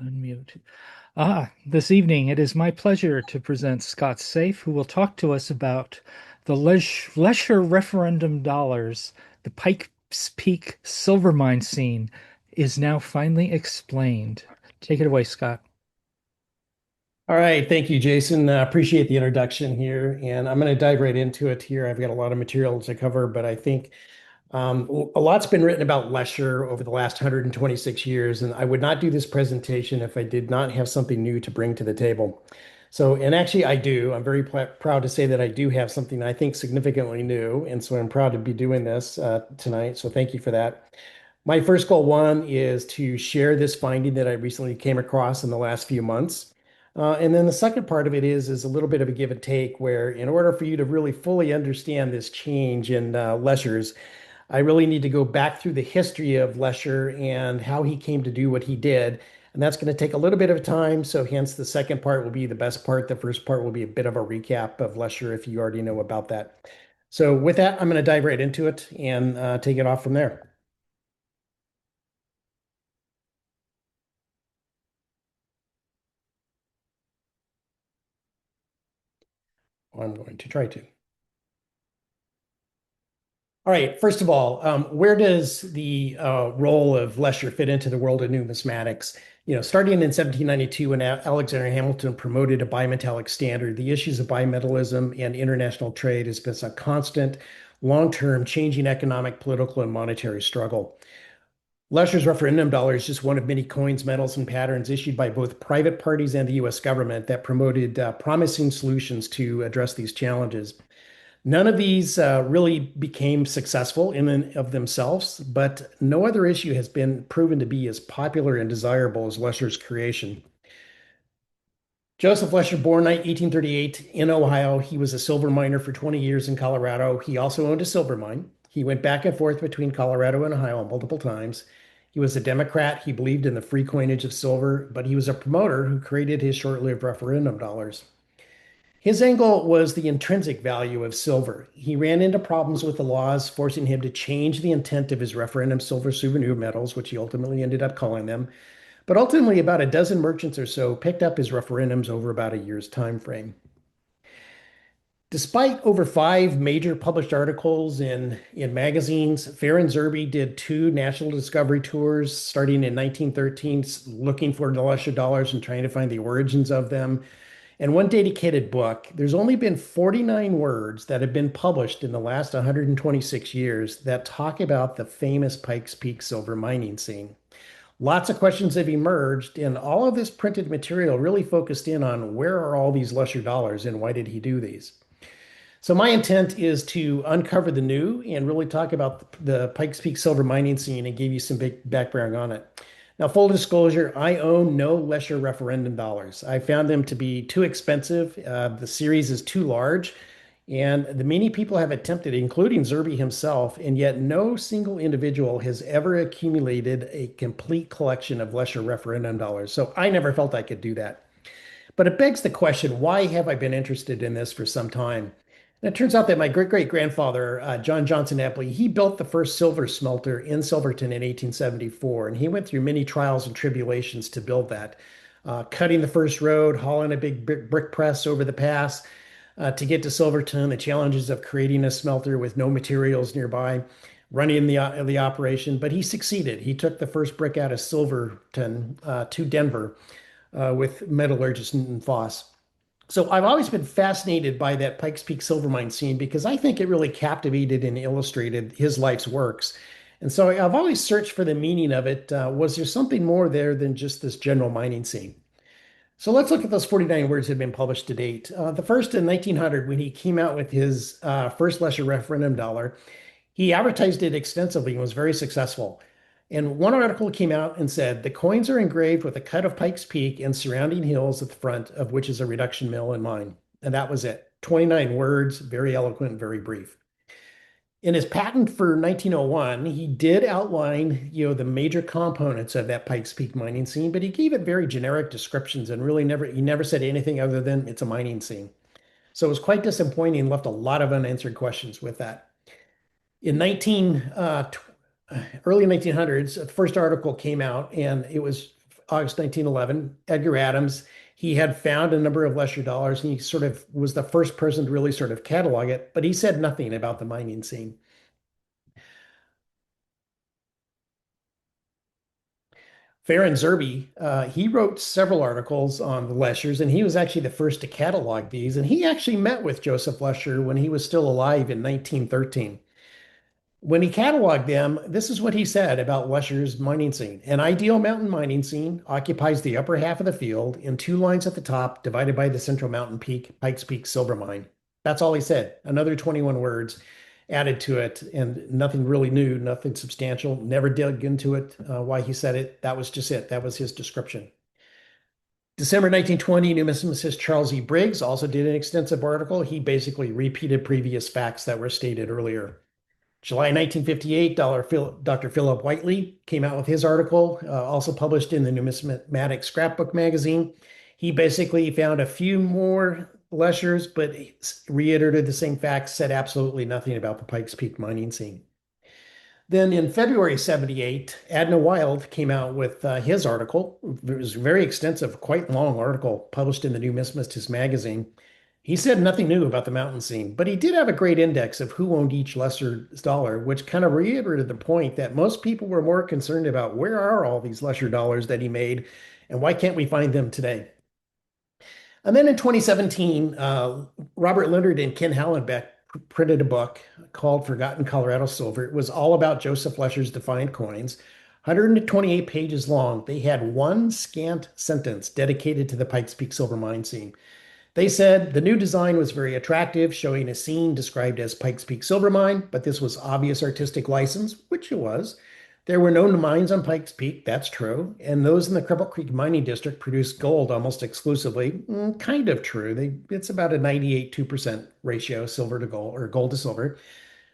Unmute. This evening it is my pleasure to present Scott Safe, who will talk to us about the Lesher referendum dollars. The Pikes Peak silver mine scene is now finally explained. Take it away, Scott. All right, thank you, Jason. Appreciate the introduction here, and I'm going to dive right into it here. I've got a lot of material to cover, but I think a lot's been written about Lesher over the last 126 years, and I would not do this presentation if I did not have something new to bring to the table. So, and actually, I do. I'm very proud to say that I do have something I think significantly new, and so I'm proud to be doing this tonight. So, thank you for that. My first goal one is to share this finding that I recently came across in the last few months. And then the second part of it is a little bit of a give and take, where in order for you to really fully understand this change in Lesher's, I really need to go back through the history of Lesher and how he came to do what he did. And that's going to take a little bit of time. So hence the second part will be the best part. The first part will be a bit of a recap of Lesher if you already know about that. So with that, I'm going to dive right into it and take it off from there. I'm going to try to. All right, first of all, where does the role of Lesher fit into the world of numismatics? Starting in 1792 when Alexander Hamilton promoted a bimetallic standard, the issues of bimetallism and international trade has been a constant, long-term, changing economic, political, and monetary struggle. Lesher's referendum dollar is just one of many coins, metals, and patterns issued by both private parties and the U.S. government that promoted promising solutions to address these challenges. None of these really became successful in and of themselves, but no other issue has been proven to be as popular and desirable as Lesher's creation. Joseph Lesher, born 1838 in Ohio, he was a silver miner for 20 years in Colorado. He also owned a silver mine. He went back and forth between Colorado and Ohio multiple times. He was a Democrat. He believed in the free coinage of silver, but he was a promoter who created his short-lived referendum dollars. His angle was the intrinsic value of silver. He ran into problems with the laws, forcing him to change the intent of his referendum silver souvenir medals, which he ultimately ended up calling them. But ultimately, about a dozen merchants or so picked up his referendums over about a year's time frame. Despite over five major published articles in magazines, Farron Zerbe did two national discovery tours starting in 1913, looking for the Lesher dollars and trying to find the origins of them. And one dedicated book, there's only been 49 words that have been published in the last 126 years that talk about the famous Pikes Peak silver mining scene. Lots of questions have emerged, and all of this printed material really focused in on where are all these Lesher dollars and why did he do these? So my intent is to uncover the new and really talk about the Pikes Peak silver mining scene and give you some big background on it. Now, full disclosure, I own no Lesher referendum dollars. I found them to be too expensive. The series is too large, and the many people have attempted, including Zerbe himself, and yet no single individual has ever accumulated a complete collection of Lesher referendum dollars. So I never felt I could do that. But it begs the question, why have I been interested in this for some time? And it turns out that my great-great-grandfather, John Johnson Epley, he built the first silver smelter in Silverton in 1874, and he went through many trials and tribulations to build that, cutting the first road, hauling a big brick press over the pass to get to Silverton, the challenges of creating a smelter with no materials nearby, running the operation. But he succeeded. He took the first brick out of Silverton to Denver with metallurgist Newton Foss. So I've always been fascinated by that Pikes Peak silver mine scene because I think it really captivated and illustrated his life's works. And so I've always searched for the meaning of it. Was there something more there than just this general mining scene? So let's look at those 49 words that have been published to date. The first in 1900, when he came out with his first Lesher referendum dollar, he advertised it extensively and was very successful. And one article came out and said the coins are engraved with a cut of Pikes Peak and surrounding hills at the front, of which is a reduction mill and mine. And that was it. 29 words, very eloquent, very brief. In his patent for 1901, he did outline, the major components of that Pikes Peak mining scene, but he gave it very generic descriptions and really never said anything other than it's a mining scene. So it was quite disappointing and left a lot of unanswered questions with that. In early 1900s, the first article came out, and it was August 1911, Edgar Adams, he had found a number of Lesher dollars and he sort of was the first person to really sort of catalog it, but he said nothing about the mining scene. Farron Zerby, he wrote several articles on the Leshers, and he was actually the first to catalog these. And he actually met with Joseph Lesher when he was still alive in 1913. When he cataloged them, this is what he said about Lesher's mining scene. An ideal mountain mining scene occupies the upper half of the field in two lines at the top, divided by the central mountain peak, Pikes Peak Silver Mine. That's all he said. Another 21 words added to it, and nothing really new, nothing substantial. Never dug into it, why he said it. That was just it. That was his description. December 1920, numismatist Charles E. Briggs also did an extensive article. He basically repeated previous facts that were stated earlier. July 1958, Dr. Philip Whiteley came out with his article, also published in the Numismatic Scrapbook magazine. He basically found a few more Leshers, but reiterated the same facts, said absolutely nothing about the Pikes Peak mining scene. Then in February 78, Adna Wild came out with his article. It was a very extensive, quite long article published in the Numismatist magazine. He said nothing new about the mountain scene, but he did have a great index of who owned each lesser dollar, which kind of reiterated the point that most people were more concerned about where are all these lesser dollars that he made and why can't we find them today? And then in 2017, Robert Leonard and Ken Hallenbeck printed a book called Forgotten Colorado Silver. It was all about Joseph Lesher's defined coins, 128 pages long. They had one scant sentence dedicated to the Pikes Peak silver mine scene. They said the new design was very attractive, showing a scene described as Pikes Peak Silver Mine, but this was obvious artistic license, which it was. There were no mines on Pikes Peak, that's true, and those in the Cripple Creek mining district produced gold almost exclusively. Kind of true. It's about a 98.2% ratio, silver to gold or gold to silver.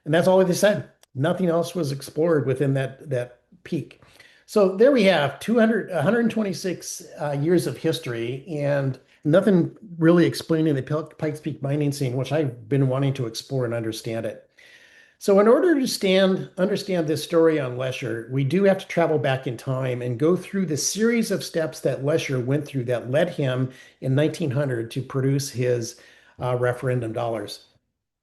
And that's all they said. Nothing else was explored within that peak. So there we have 126 years of history and nothing really explaining the Pikes Peak mining scene, which I've been wanting to explore and understand it. So in order to understand this story on Lesher, we do have to travel back in time and go through the series of steps that Lesher went through that led him in 1900 to produce his referendum dollars.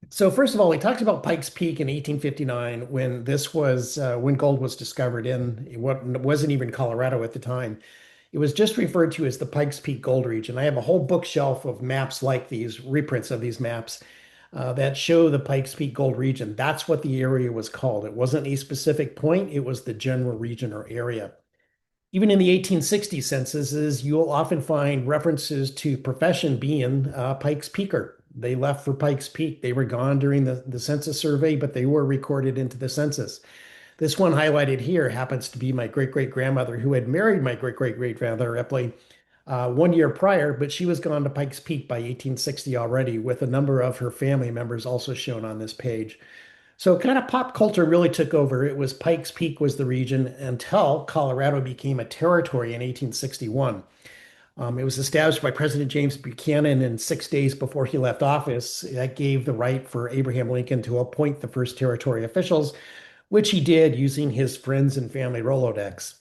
So first of all, he talks about Pikes Peak in 1859 when this was when gold was discovered in what wasn't even Colorado at the time. It was just referred to as the Pikes Peak Gold Region. I have a whole bookshelf of maps like these, reprints of these maps that show the Pikes Peak Gold Region. That's what the area was called. It wasn't a specific point, it was the general region or area. Even in the 1860 censuses, you'll often find references to profession being Pikes Peaker. They left for Pikes Peak. They were gone during the census survey, but they were recorded into the census. This one highlighted here happens to be my great-great-grandmother who had married my great-great-grandfather Ripley 1 year prior, but she was gone to Pikes Peak by 1860 already, with a number of her family members also shown on this page. So kind of pop culture really took over. It was Pikes Peak was the region until Colorado became a territory in 1861. It was established by President James Buchanan in 6 days before he left office. That gave the right for Abraham Lincoln to appoint the first territory officials, which he did using his friends and family Rolodex.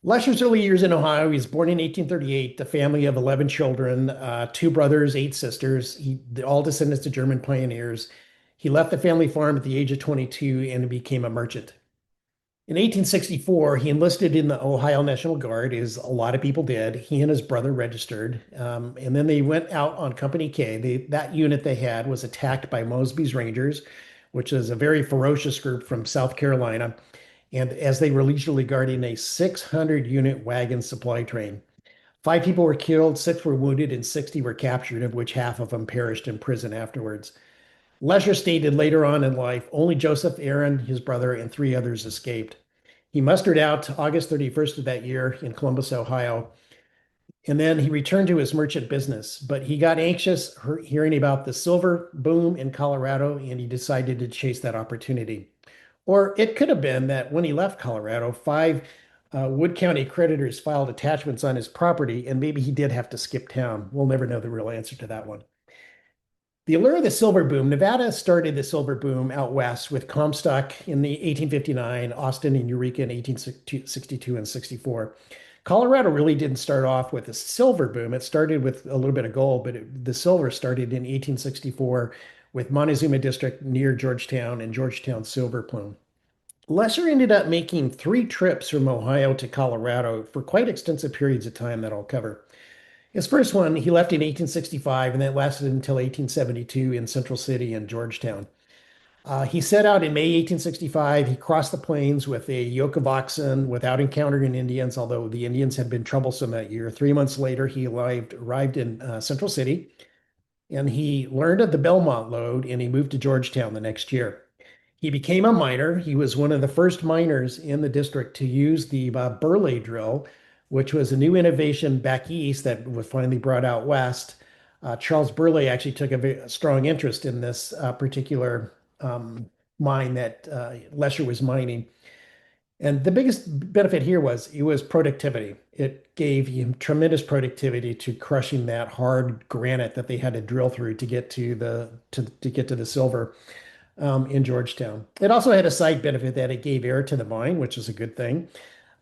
Lesher's early years in Ohio, he was born in 1838, the family of 11 children, two brothers, eight sisters, all descendants of German pioneers. He left the family farm at the age of 22 and became a merchant. In 1864, he enlisted in the Ohio National Guard, as a lot of people did. He and his brother registered, and then they went out on Company K. That unit they had was attacked by Mosby's Rangers, which is a very ferocious group from South Carolina, and as they were leisurely guarding a 600-unit wagon supply train. 5 people were killed, 6 were wounded, and 60 were captured, of which half of them perished in prison afterwards. Lesher stated later on in life, only Joseph, Aaron, his brother, and 3 others escaped. He mustered out August 31st of that year in Columbus, Ohio, and then he returned to his merchant business. But he got anxious hearing about the silver boom in Colorado, and he decided to chase that opportunity. Or it could have been that when he left Colorado, 5 Wood County creditors filed attachments on his property, and maybe he did have to skip town. We'll never know the real answer to that one. The allure of the silver boom, Nevada started the silver boom out west with Comstock in the 1859, Austin and Eureka in 1862 and 64. Colorado really didn't start off with a silver boom. It started with a little bit of gold, but the silver started in 1864 with Montezuma District near Georgetown and Georgetown silver plume. Lesher ended up making 3 trips from Ohio to Colorado for quite extensive periods of time that I'll cover. His first one, he left in 1865, and that lasted until 1872 in Central City and Georgetown. He set out in May 1865. He crossed the plains with a yoke of oxen without encountering Indians, although the Indians had been troublesome that year. 3 months later, he arrived in Central City, and he learned of the Belmont lode, and he moved to Georgetown the next year. He became a miner. He was one of the first miners in the district to use the Burley drill, which was a new innovation back east that was finally brought out west. Charles Burley actually took a very strong interest in this particular mine that Lesher was mining. And the biggest benefit here was it was productivity. It gave him tremendous productivity to crushing that hard granite that they had to drill through to get to to get to the silver in Georgetown. It also had a side benefit that it gave air to the mine, which is a good thing.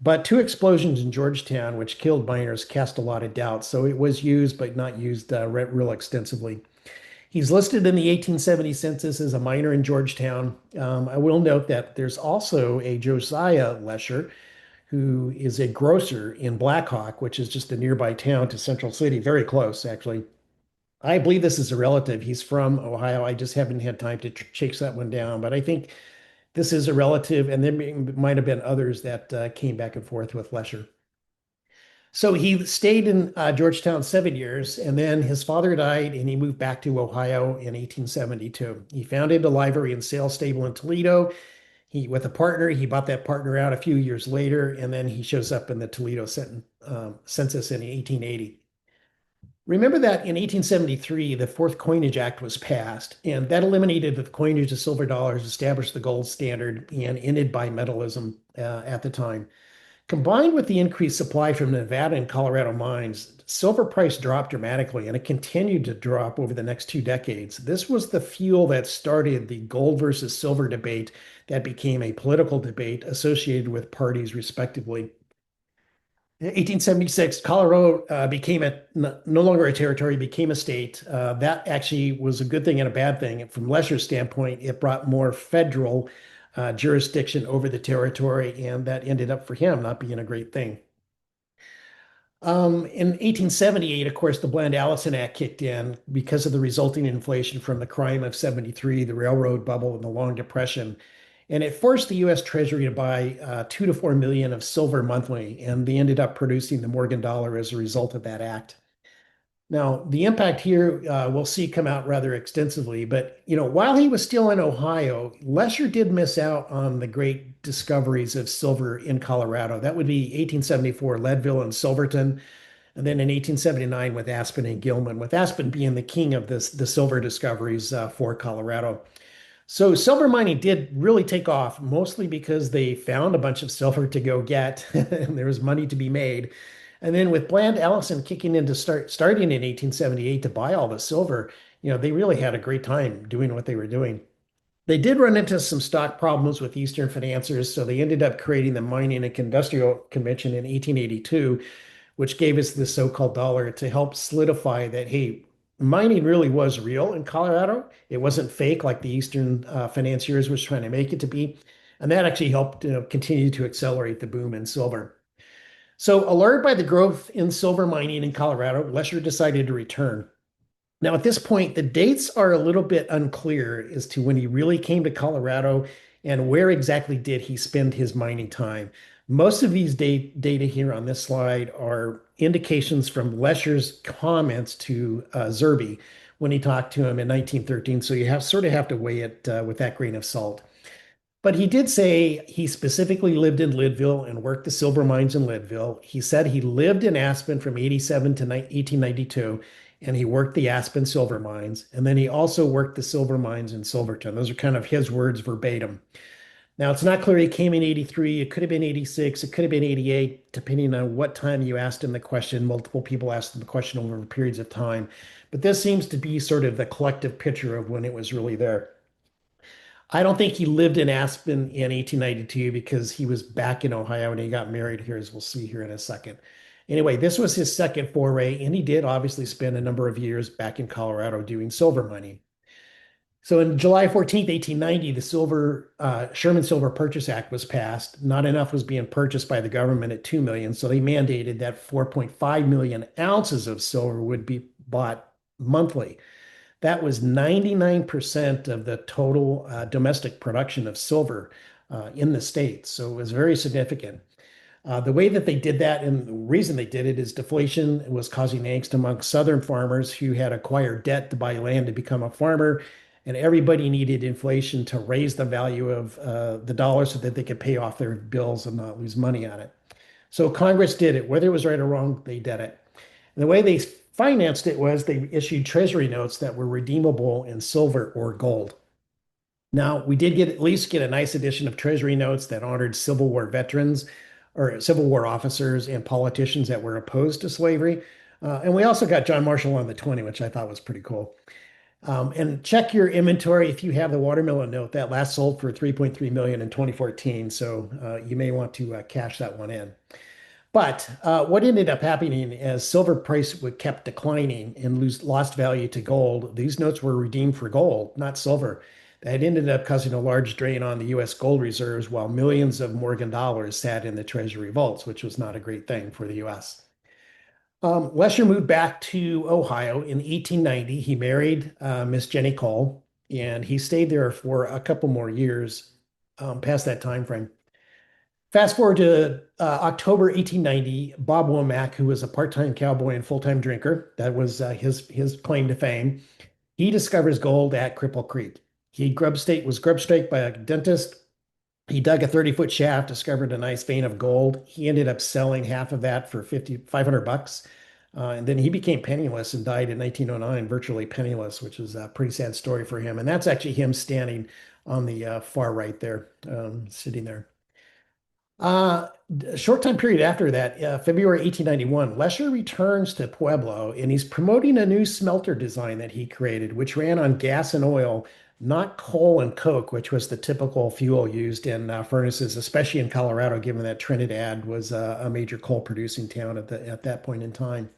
But 2 explosions in Georgetown, which killed miners, cast a lot of doubt. So it was used, but not used real extensively. He's listed in the 1870 census as a miner in Georgetown. I will note that there's also a Josiah Lesher, who is a grocer in Blackhawk, which is just a nearby town to Central City, very close, actually. I believe this is a relative. He's from Ohio. I just haven't had time to chase that one down, but I think this is a relative, and there might have been others that came back and forth with Lesher. So he stayed in Georgetown 7 years, and then his father died, and he moved back to Ohio in 1872. He founded a livery and sales stable in Toledo. With a partner, he bought that partner out a few years later, and then he shows up in the Toledo census in 1880. Remember that in 1873, the Fourth Coinage Act was passed, and that eliminated the coinage of silver dollars, established the gold standard, and ended bimetallism at the time. Combined with the increased supply from Nevada and Colorado mines, silver price dropped dramatically, and it continued to drop over the next 2 decades. This was the fuel that started the gold versus silver debate that became a political debate associated with parties, respectively. In 1876, Colorado became no longer a territory, became a state. That actually was a good thing and a bad thing. From Lesher's standpoint, it brought more federal jurisdiction over the territory, and that ended up for him not being a great thing. In 1878, of course, the Bland-Allison Act kicked in because of the resulting inflation from the crime of 73, the railroad bubble, and the Long Depression. And it forced the U.S. Treasury to buy 2 to 4 million of silver monthly, and they ended up producing the Morgan dollar as a result of that act. Now, the impact here we'll see come out rather extensively, but while he was still in Ohio, Lesher did miss out on the great discoveries of silver in Colorado. That would be 1874, Leadville and Silverton, and then in 1879 with Aspen and Gilman, with Aspen being the king of the silver discoveries for Colorado. So silver mining did really take off, mostly because they found a bunch of silver to go get, and there was money to be made. And then with Bland-Allison kicking in to starting in 1878 to buy all the silver, they really had a great time doing what they were doing. They did run into some stock problems with Eastern financiers, so they ended up creating the Mining and Industrial Convention in 1882, which gave us the so-called dollar to help solidify that, hey, mining really was real in Colorado. It wasn't fake like the Eastern financiers was trying to make it to be. And that actually helped continue to accelerate the boom in silver. So, allured by the growth in silver mining in Colorado, Lesher decided to return. Now, at this point, the dates are a little bit unclear as to when he really came to Colorado and where exactly did he spend his mining time. Most of these data here on this slide are indications from Lesher's comments to Zerbe when he talked to him in 1913. So you sort of have to weigh it with that grain of salt. But he did say he specifically lived in Leadville and worked the silver mines in Leadville. He said he lived in Aspen from 87 to 1892, and he worked the Aspen silver mines. And then he also worked the silver mines in Silverton. Those are kind of his words verbatim. Now, it's not clear he came in 83. It could have been 86. It could have been 88, depending on what time you asked him the question. Multiple people asked him the question over periods of time. But this seems to be sort of the collective picture of when it was really there. I don't think he lived in Aspen in 1892 because he was back in Ohio and he got married here, as we'll see here in a second. Anyway, this was his second foray, and he did obviously spend a number of years back in Colorado doing silver mining. So on July 14th, 1890, the Sherman Silver Purchase Act was passed. Not enough was being purchased by the government at 2 million, so they mandated that 4.5 million ounces of silver would be bought monthly. That was 99% of the total domestic production of silver in the States. So it was very significant. The way that they did that and the reason they did it is deflation was causing angst among Southern farmers who had acquired debt to buy land to become a farmer. And everybody needed inflation to raise the value of the dollar so that they could pay off their bills and not lose money on it. So Congress did it. Whether it was right or wrong, they did it. And the way they financed it was they issued treasury notes that were redeemable in silver or gold. Now, we did at least get a nice edition of treasury notes that honored Civil War veterans or Civil War officers and politicians that were opposed to slavery. And we also got John Marshall on the 20, which I thought was pretty cool. And check your inventory if you have the watermelon note that last sold for 3.3 million in 2014. So you may want to cash that one in. But what ended up happening as silver price kept declining and lost value to gold, these notes were redeemed for gold, not silver. That ended up causing a large drain on the U.S. gold reserves while millions of Morgan dollars sat in the Treasury vaults, which was not a great thing for the U.S. Lesher moved back to Ohio in 1890. He married Miss Jenny Cole, and he stayed there for a couple more years past that time frame. Fast forward to October 1890, Bob Womack, who was a part-time cowboy and full-time drinker, that was his claim to fame. He discovers gold at Cripple Creek. Was grub staked by a dentist. He dug a 30-foot shaft, discovered a nice vein of gold. He ended up selling half of that for 500 bucks. And then he became penniless and died in 1909, virtually penniless, which is a pretty sad story for him. And that's actually him standing on the far right there, sitting there. A short time period after that, February 1891, Lesher returns to Pueblo and he's promoting a new smelter design that he created, which ran on gas and oil, not coal and coke, which was the typical fuel used in furnaces, especially in Colorado, given that Trinidad was a major coal producing town at that point in time.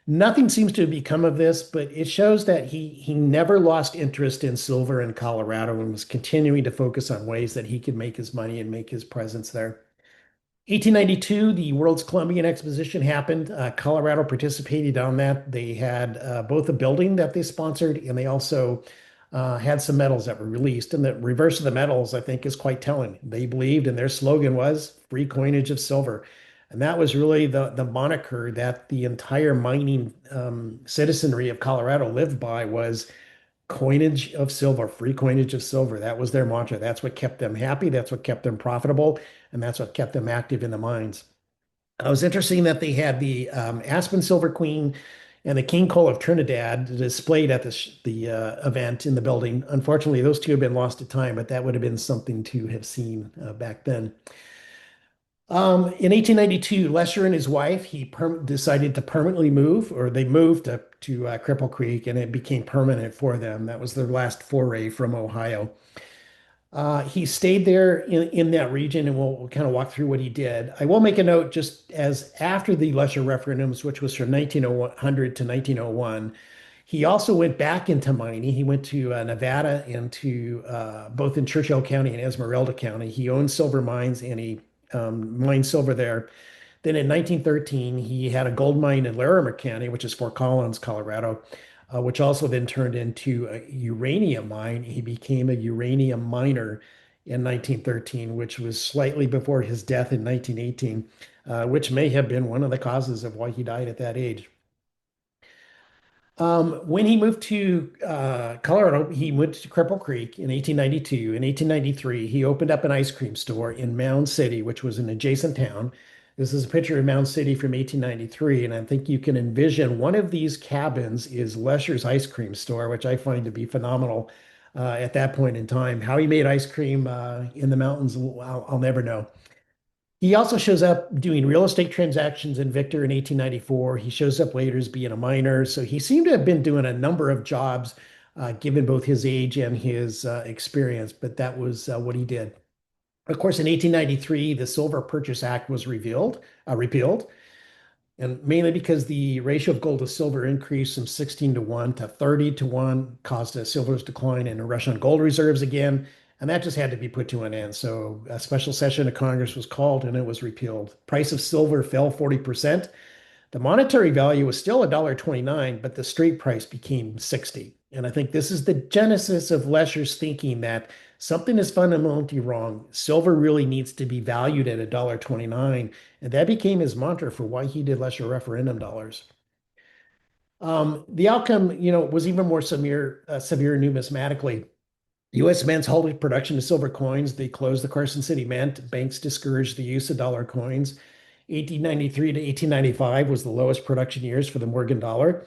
Nothing seems to have become of this, but it shows that he never lost interest in silver in Colorado and was continuing to focus on ways that he could make his money and make his presence there. 1892, the World's Columbian Exposition happened. Colorado participated on that. They had both a building that they sponsored, and they also had some medals that were released. And the reverse of the medals, I think, is quite telling. They believed, and their slogan was free coinage of silver. And that was really the moniker that the entire mining citizenry of Colorado lived by was coinage of silver, free coinage of silver. That was their mantra. That's what kept them happy. That's what kept them profitable. And that's what kept them active in the mines. It was interesting that they had the Aspen Silver Queen and the King Cole of Trinidad displayed at the event in the building. Unfortunately, those two have been lost to time, but that would have been something to have seen back then. In 1892, Lesher and his wife, decided to permanently move, or they moved to Cripple Creek, and it became permanent for them. That was their last foray from Ohio. He stayed there in that region, and we'll kind of walk through what he did. I will make a note just as after the Lesher referendums, which was from 1900 to 1901, he also went back into mining. He went to Nevada and to both in Churchill County and Esmeralda County. He owned silver mines and he mined silver there. Then in 1913, he had a gold mine in Larimer County, which is Fort Collins, Colorado, which also then turned into a uranium mine. He became a uranium miner in 1913, which was slightly before his death in 1918, which may have been one of the causes of why he died at that age. When he moved to Colorado, he went to Cripple Creek in 1892. In 1893, he opened up an ice cream store in Mound City, which was an adjacent town. This is a picture of Mound City from 1893, and I think you can envision one of these cabins is Lesher's ice cream store, which I find to be phenomenal at that point in time. How he made ice cream in the mountains, I'll never know. He also shows up doing real estate transactions in Victor in 1894. He shows up later as being a miner. So he seemed to have been doing a number of jobs, given both his age and his experience, but that was what he did. Of course, in 1893, the Silver Purchase Act was repealed, and mainly because the ratio of gold to silver increased from 16 to 1 to 30 to 1, caused a silver's decline and a rush on gold reserves again. And that just had to be put to an end. So a special session of Congress was called and it was repealed. Price of silver fell 40%. The monetary value was still $1.29, but the street price became 60. And I think this is the genesis of Lesher's thinking that something is fundamentally wrong. Silver really needs to be valued at $1.29. And that became his mantra for why he did Lesher referendum dollars. The outcome, was even more severe numismatically. U.S. mints halted production of silver coins. They closed the Carson City Mint. Banks discouraged the use of dollar coins. 1893 to 1895 was the lowest production years for the Morgan dollar.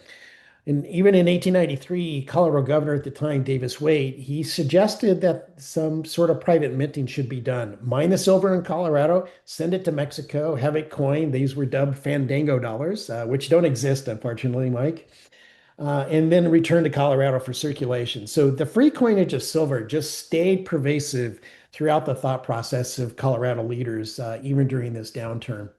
And even in 1893, Colorado governor at the time, Davis Wade, he suggested that some sort of private minting should be done. Mine the silver in Colorado, send it to Mexico, have it coined. These were dubbed Fandango dollars, which don't exist, unfortunately, Mike. And then return to Colorado for circulation. So the free coinage of silver just stayed pervasive throughout the thought process of Colorado leaders, even during this downturn.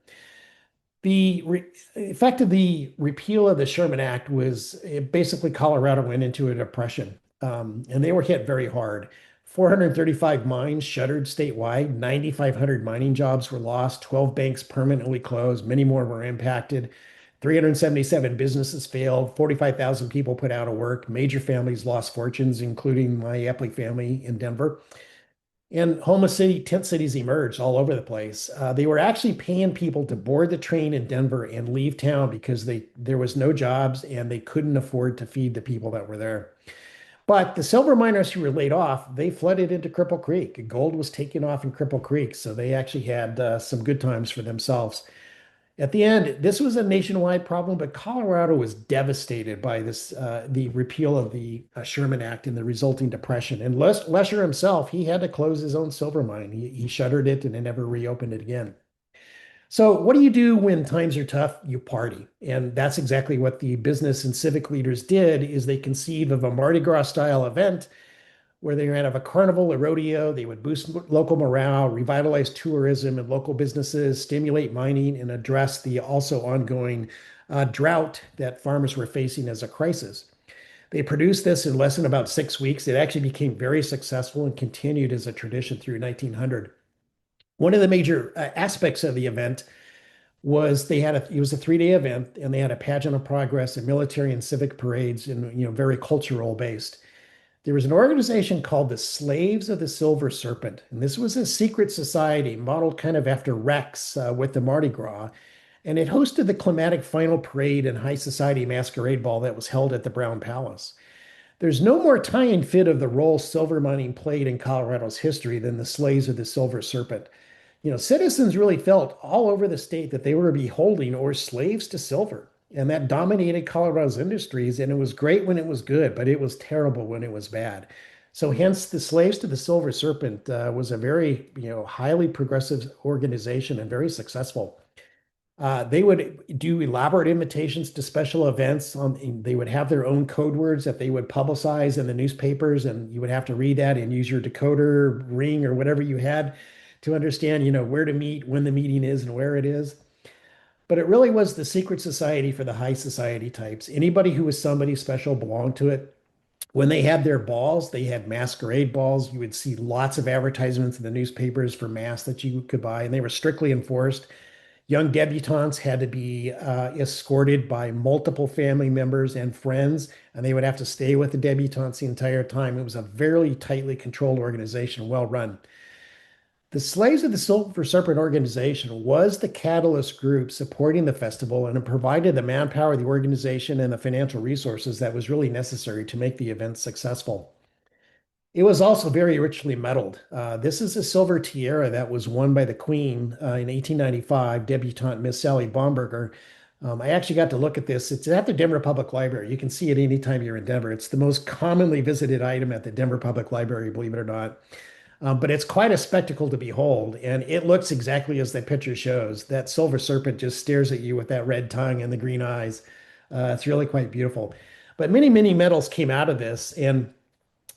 The effect of the repeal of the Sherman Act was basically Colorado went into a depression, and they were hit very hard. 435 mines shuttered statewide, 9,500 mining jobs were lost, 12 banks permanently closed, many more were impacted. 377 businesses failed, 45,000 people put out of work, major families lost fortunes, including my Epley family in Denver. And homeless tent cities emerged all over the place. They were actually paying people to board the train in Denver and leave town because there was no jobs and they couldn't afford to feed the people that were there. But the silver miners who were laid off, they flooded into Cripple Creek. Gold was taken off in Cripple Creek, so they actually had some good times for themselves. At the end, this was a nationwide problem, but Colorado was devastated by the repeal of the Sherman Act and the resulting depression. And Lesher himself, he had to close his own silver mine. He shuttered it and then never reopened it again. So, what do you do when times are tough? You party. And that's exactly what the business and civic leaders did is they conceived of a Mardi Gras style event where they would have a carnival, a rodeo. They would boost local morale, revitalize tourism and local businesses, stimulate mining, and address the also ongoing drought that farmers were facing as a crisis. They produced this in less than about 6 weeks. It actually became very successful and continued as a tradition through 1900. One of the major aspects of the event was it was a 3-day event and they had a pageant of progress and military and civic parades and very cultural based. There was an organization called the Slaves of the Silver Serpent, and this was a secret society modeled kind of after Rex with the Mardi Gras, and it hosted the climatic final parade and high society masquerade ball that was held at the Brown Palace. There's no more tie-in fit of the role silver mining played in Colorado's history than the Slaves of the Silver Serpent. Citizens really felt all over the state that they were beholding or slaves to silver. And that dominated Colorado's industries. And it was great when it was good, but it was terrible when it was bad. So hence the Slaves to the Silver Serpent was a very, highly progressive organization and very successful. They would do elaborate invitations to special events. They would have their own code words that they would publicize in the newspapers, and you would have to read that and use your decoder ring or whatever you had to understand, where to meet, when the meeting is, and where it is. But it really was the secret society for the high society types. Anybody who was somebody special belonged to it. When they had their balls, they had masquerade balls. You would see lots of advertisements in the newspapers for masks that you could buy, and they were strictly enforced. Young debutantes had to be escorted by multiple family members and friends, and they would have to stay with the debutantes the entire time. It was a very tightly controlled organization, well run. The Slaves of the Silver Serpent organization was the catalyst group supporting the festival and it provided the manpower, the organization, and the financial resources that was really necessary to make the event successful. It was also very richly medaled. This is a silver tiara that was won by the Queen in 1895, debutante Miss Sally Baumberger. I actually got to look at this. It's at the Denver Public Library. You can see it anytime you're in Denver. It's the most commonly visited item at the Denver Public Library, believe it or not. But it's quite a spectacle to behold, and it looks exactly as the picture shows. That silver serpent just stares at you with that red tongue and the green eyes. It's really quite beautiful. But many, many medals came out of this, and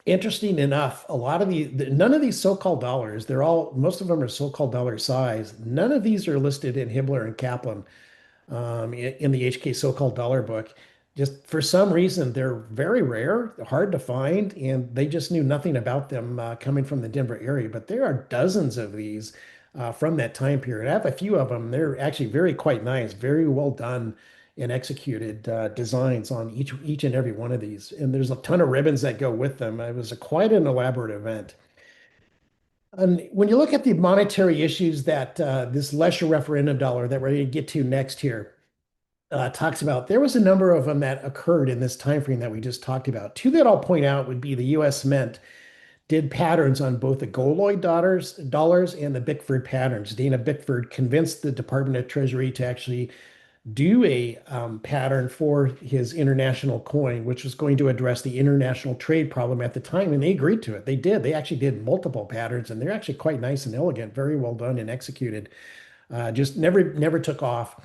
interesting enough, a lot of none of these so-called dollars, most of them are so-called dollar size. None of these are listed in Hibbler and Kaplan in the HK so-called dollar book. Just for some reason, they're very rare, hard to find, and they just knew nothing about them coming from the Denver area. But there are dozens of these from that time period. I have a few of them. They're actually very quite nice, very well done and executed designs on each and every one of these. And there's a ton of ribbons that go with them. It was quite an elaborate event. And when you look at the monetary issues that this Lesher referendum dollar that we're going to get to next here talks about, there was a number of them that occurred in this time frame that we just talked about. Two that I'll point out would be the U.S. Mint did patterns on both the Goloid dollars and the Bickford patterns. Dana Bickford convinced the Department of Treasury to actually do a pattern for his international coin, which was going to address the international trade problem at the time. And they agreed to it. They did. They actually did multiple patterns, and they're actually quite nice and elegant, very well done and executed. Just never took off.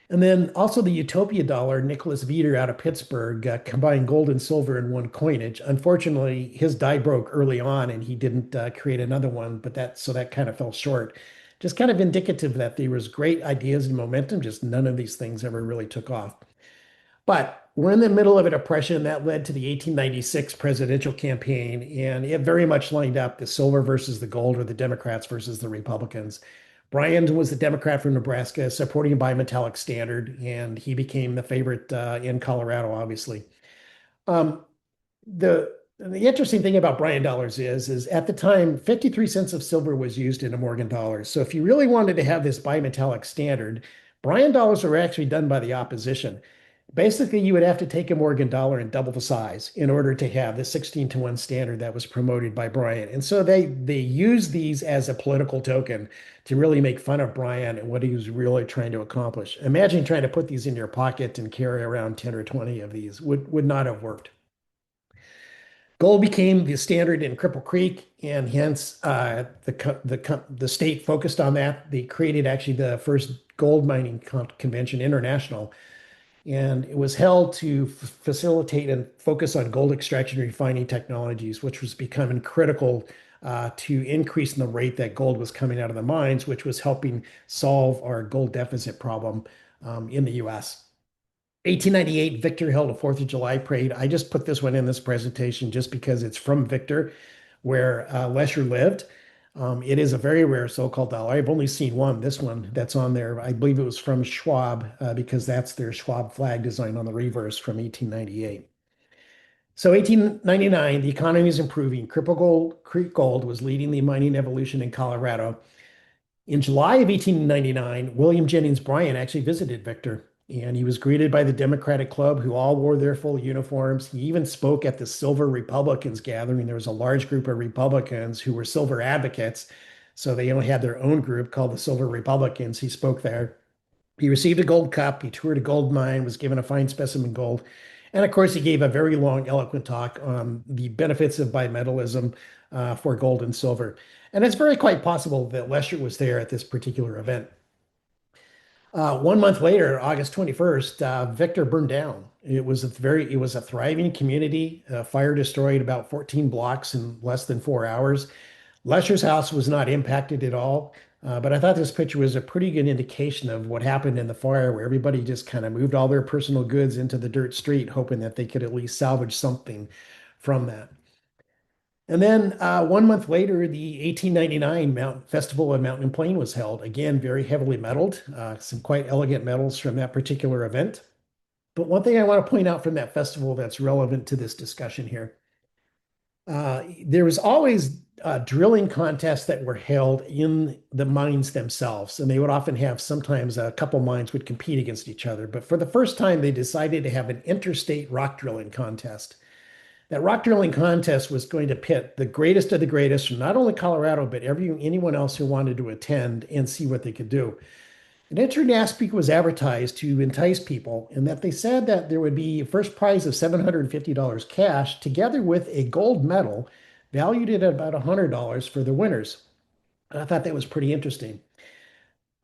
And then also the Utopia dollar, Nicholas Veeder out of Pittsburgh, combined gold and silver in one coinage. Unfortunately, his die broke early on, and he didn't create another one, but that kind of fell short. Just kind of indicative that there was great ideas and momentum, just none of these things ever really took off. But we're in the middle of a depression that led to the 1896 presidential campaign, and it very much lined up the silver versus the gold, or the Democrats versus the Republicans. Bryan was the Democrat from Nebraska, supporting a bimetallic standard, and he became the favorite in Colorado, obviously. Um, the interesting thing about Bryan dollars is at the time, 53 cents of silver was used in a Morgan dollar. So if you really wanted to have this bimetallic standard, Bryan dollars were actually done by the opposition. Basically, you would have to take a Morgan dollar and double the size in order to have the 16-to-1 standard that was promoted by Bryan. And so they used these as a political token to really make fun of Bryan and what he was really trying to accomplish. Imagine trying to put these in your pocket and carry around 10 or 20 of these. Would not have worked. Gold became the standard in Cripple Creek, and hence the state focused on that. They created actually the first gold mining convention international, and it was held to facilitate and focus on gold extraction and refining technologies, which was becoming critical to increasing the rate that gold was coming out of the mines, which was helping solve our gold deficit problem in the U.S. 1898, Victor held a 4th of July parade. I just put this one in this presentation just because it's from Victor, where Lesher lived. It is a very rare so-called dollar. I've only seen one, this one that's on there. I believe it was from Schwab because that's their Schwab flag design on the reverse from 1898. So 1899, the economy is improving. Creek Gold was leading the mining evolution in Colorado. In July of 1899, William Jennings Bryan actually visited Victor, and he was greeted by the Democratic Club, who all wore their full uniforms. He even spoke at the Silver Republicans gathering. There was a large group of Republicans who were silver advocates, so they only had their own group called the Silver Republicans. He spoke there. He received a gold cup. He toured a gold mine, was given a fine specimen gold. And of course, he gave a very long, eloquent talk on the benefits of bimetallism for gold and silver. And it's very quite possible that Lesher was there at this particular event. 1 month later, August 21st, Victor burned down. It was a thriving community. Fire destroyed about 14 blocks in less than 4 hours. Lesher's house was not impacted at all. But I thought this picture was a pretty good indication of what happened in the fire, where everybody just kind of moved all their personal goods into the dirt street, hoping that they could at least salvage something from that. And then 1 month later, the 1899 Festival of Mountain and Plain was held. Again, very heavily metalled, some quite elegant metals from that particular event. But one thing I want to point out from that festival that's relevant to this discussion here, there was always drilling contests that were held in the mines themselves, and they would often have sometimes a couple mines would compete against each other. But for the first time, they decided to have an interstate rock drilling contest. That rock drilling contest was going to pit the greatest of the greatest from not only Colorado, but anyone else who wanted to attend and see what they could do. An entry was advertised to entice people, and that they said that there would be a first prize of $750 cash, together with a gold medal valued it at about $100 for the winners. I thought that was pretty interesting.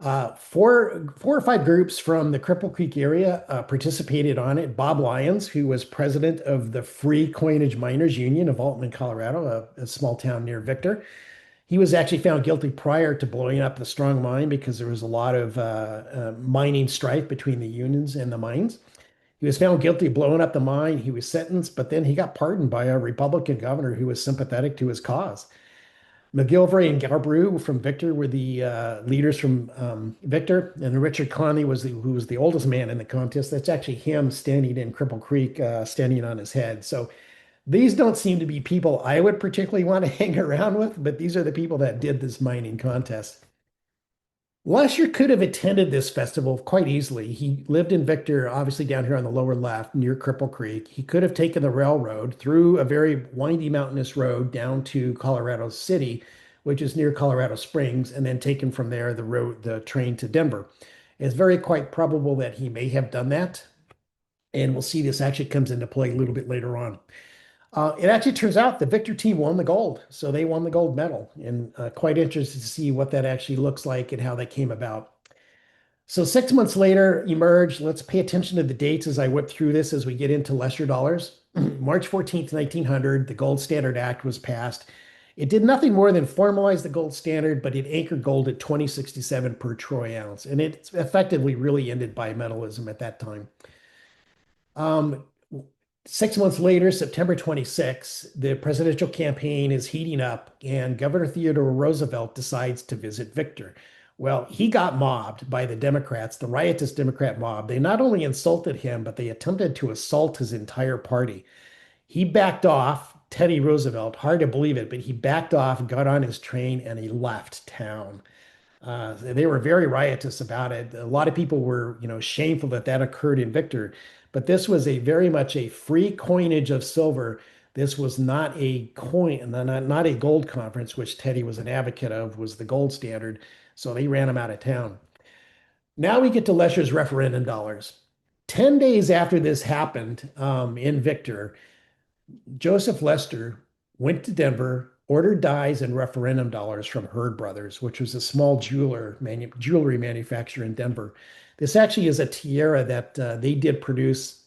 Four or five groups from the Cripple Creek area participated on it. Bob Lyons, who was president of the Free Coinage Miners Union of Altman, Colorado, a small town near Victor. He was actually found guilty prior to blowing up the Strong Mine because there was a lot of mining strife between the unions and the mines. He was found guilty of blowing up the mine. He was sentenced, but then he got pardoned by a Republican governor who was sympathetic to his cause. McGilvray and Galbrew from Victor were the leaders from Victor, and Richard Conley was who was the oldest man in the contest. That's actually him standing in Cripple Creek, standing on his head. So these don't seem to be people I would particularly want to hang around with, but these are the people that did this mining contest. Lesher could have attended this festival quite easily. He lived in Victor, obviously down here on the lower left near Cripple Creek. He could have taken the railroad through a very windy mountainous road down to Colorado City, which is near Colorado Springs, and then taken from there the train to Denver. It's very quite probable that he may have done that. And we'll see this actually comes into play a little bit later on. It actually turns out the Victor team won the gold. So they won the gold medal, and quite interested to see what that actually looks like and how that came about. So 6 months later emerged. Let's pay attention to the dates as I whip through this as we get into Lesher dollars. March 14th, 1900, the Gold Standard Act was passed. It did nothing more than formalize the gold standard, but it anchored gold at 2067 per troy ounce. And it effectively really ended bimetallism at that time. Um, 6 months later, September 26, the presidential campaign is heating up, and Governor Theodore Roosevelt decides to visit Victor. Well, he got mobbed by the Democrats, the riotous Democrat mob. They not only insulted him, but they attempted to assault his entire party. He backed off, Teddy Roosevelt, hard to believe it, but he backed off, got on his train, and he left town. They were very riotous about it. A lot of people were, shameful that that occurred in Victor, but this was a very much a free coinage of silver. This was not a coin, not a gold conference, which Teddy was an advocate of, was the gold standard. So they ran him out of town. Now we get to Lesher's referendum dollars. 10 days after this happened in Victor, Joseph Lester went to Denver, ordered dies and referendum dollars from Hurd Brothers, which was a small jewelry manufacturer in Denver. This actually is a tiara that they did produce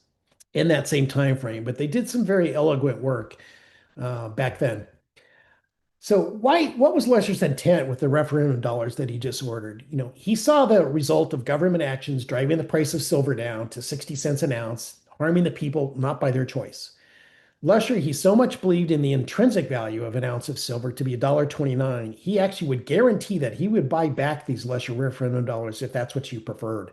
in that same time frame, but they did some very eloquent work back then. So what was Lesher's intent with the referendum dollars that he just ordered? He saw the result of government actions driving the price of silver down to 60 cents an ounce, harming the people not by their choice. Lesher, he so much believed in the intrinsic value of an ounce of silver to be $1.29, he actually would guarantee that he would buy back these Lesher referendum dollars if that's what you preferred.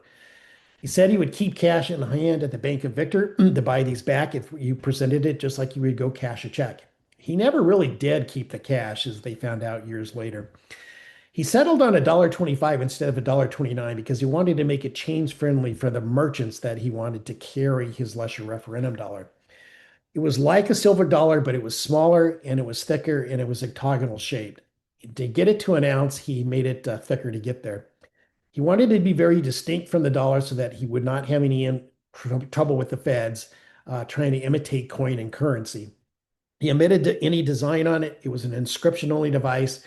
He said he would keep cash in hand at the Bank of Victor to buy these back if you presented it just like you would go cash a check. He never really did keep the cash, as they found out years later. He settled on $1.25 instead of $1.29 because he wanted to make it change friendly for the merchants that he wanted to carry his Lesher referendum dollar. It was like a silver dollar, but it was smaller and it was thicker and it was octagonal shaped. To get it to an ounce, he made it thicker to get there. He wanted it to be very distinct from the dollar so that he would not have any trouble with the feds trying to imitate coin and currency. He omitted any design on it. It was an inscription only device,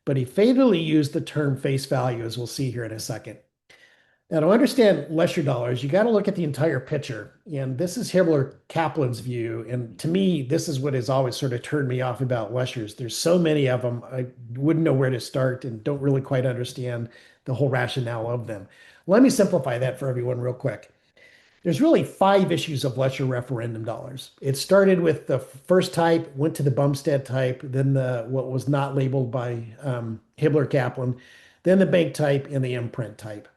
but he fatally used the term face value, as we'll see here in a second. Now, to understand Lesher dollars, you got to look at the entire picture. And this is Hibbler Kaplan's view. And to me, this is what has always sort of turned me off about Leshers. There's so many of them, I wouldn't know where to start and don't really quite understand the whole rationale of them. Let me simplify that for everyone real quick. There's really 5 issues of Lesher referendum dollars. It started with the first type, went to the Bumstead type, then what was not labeled by Hibbler Kaplan, then the bank type, and the imprint type.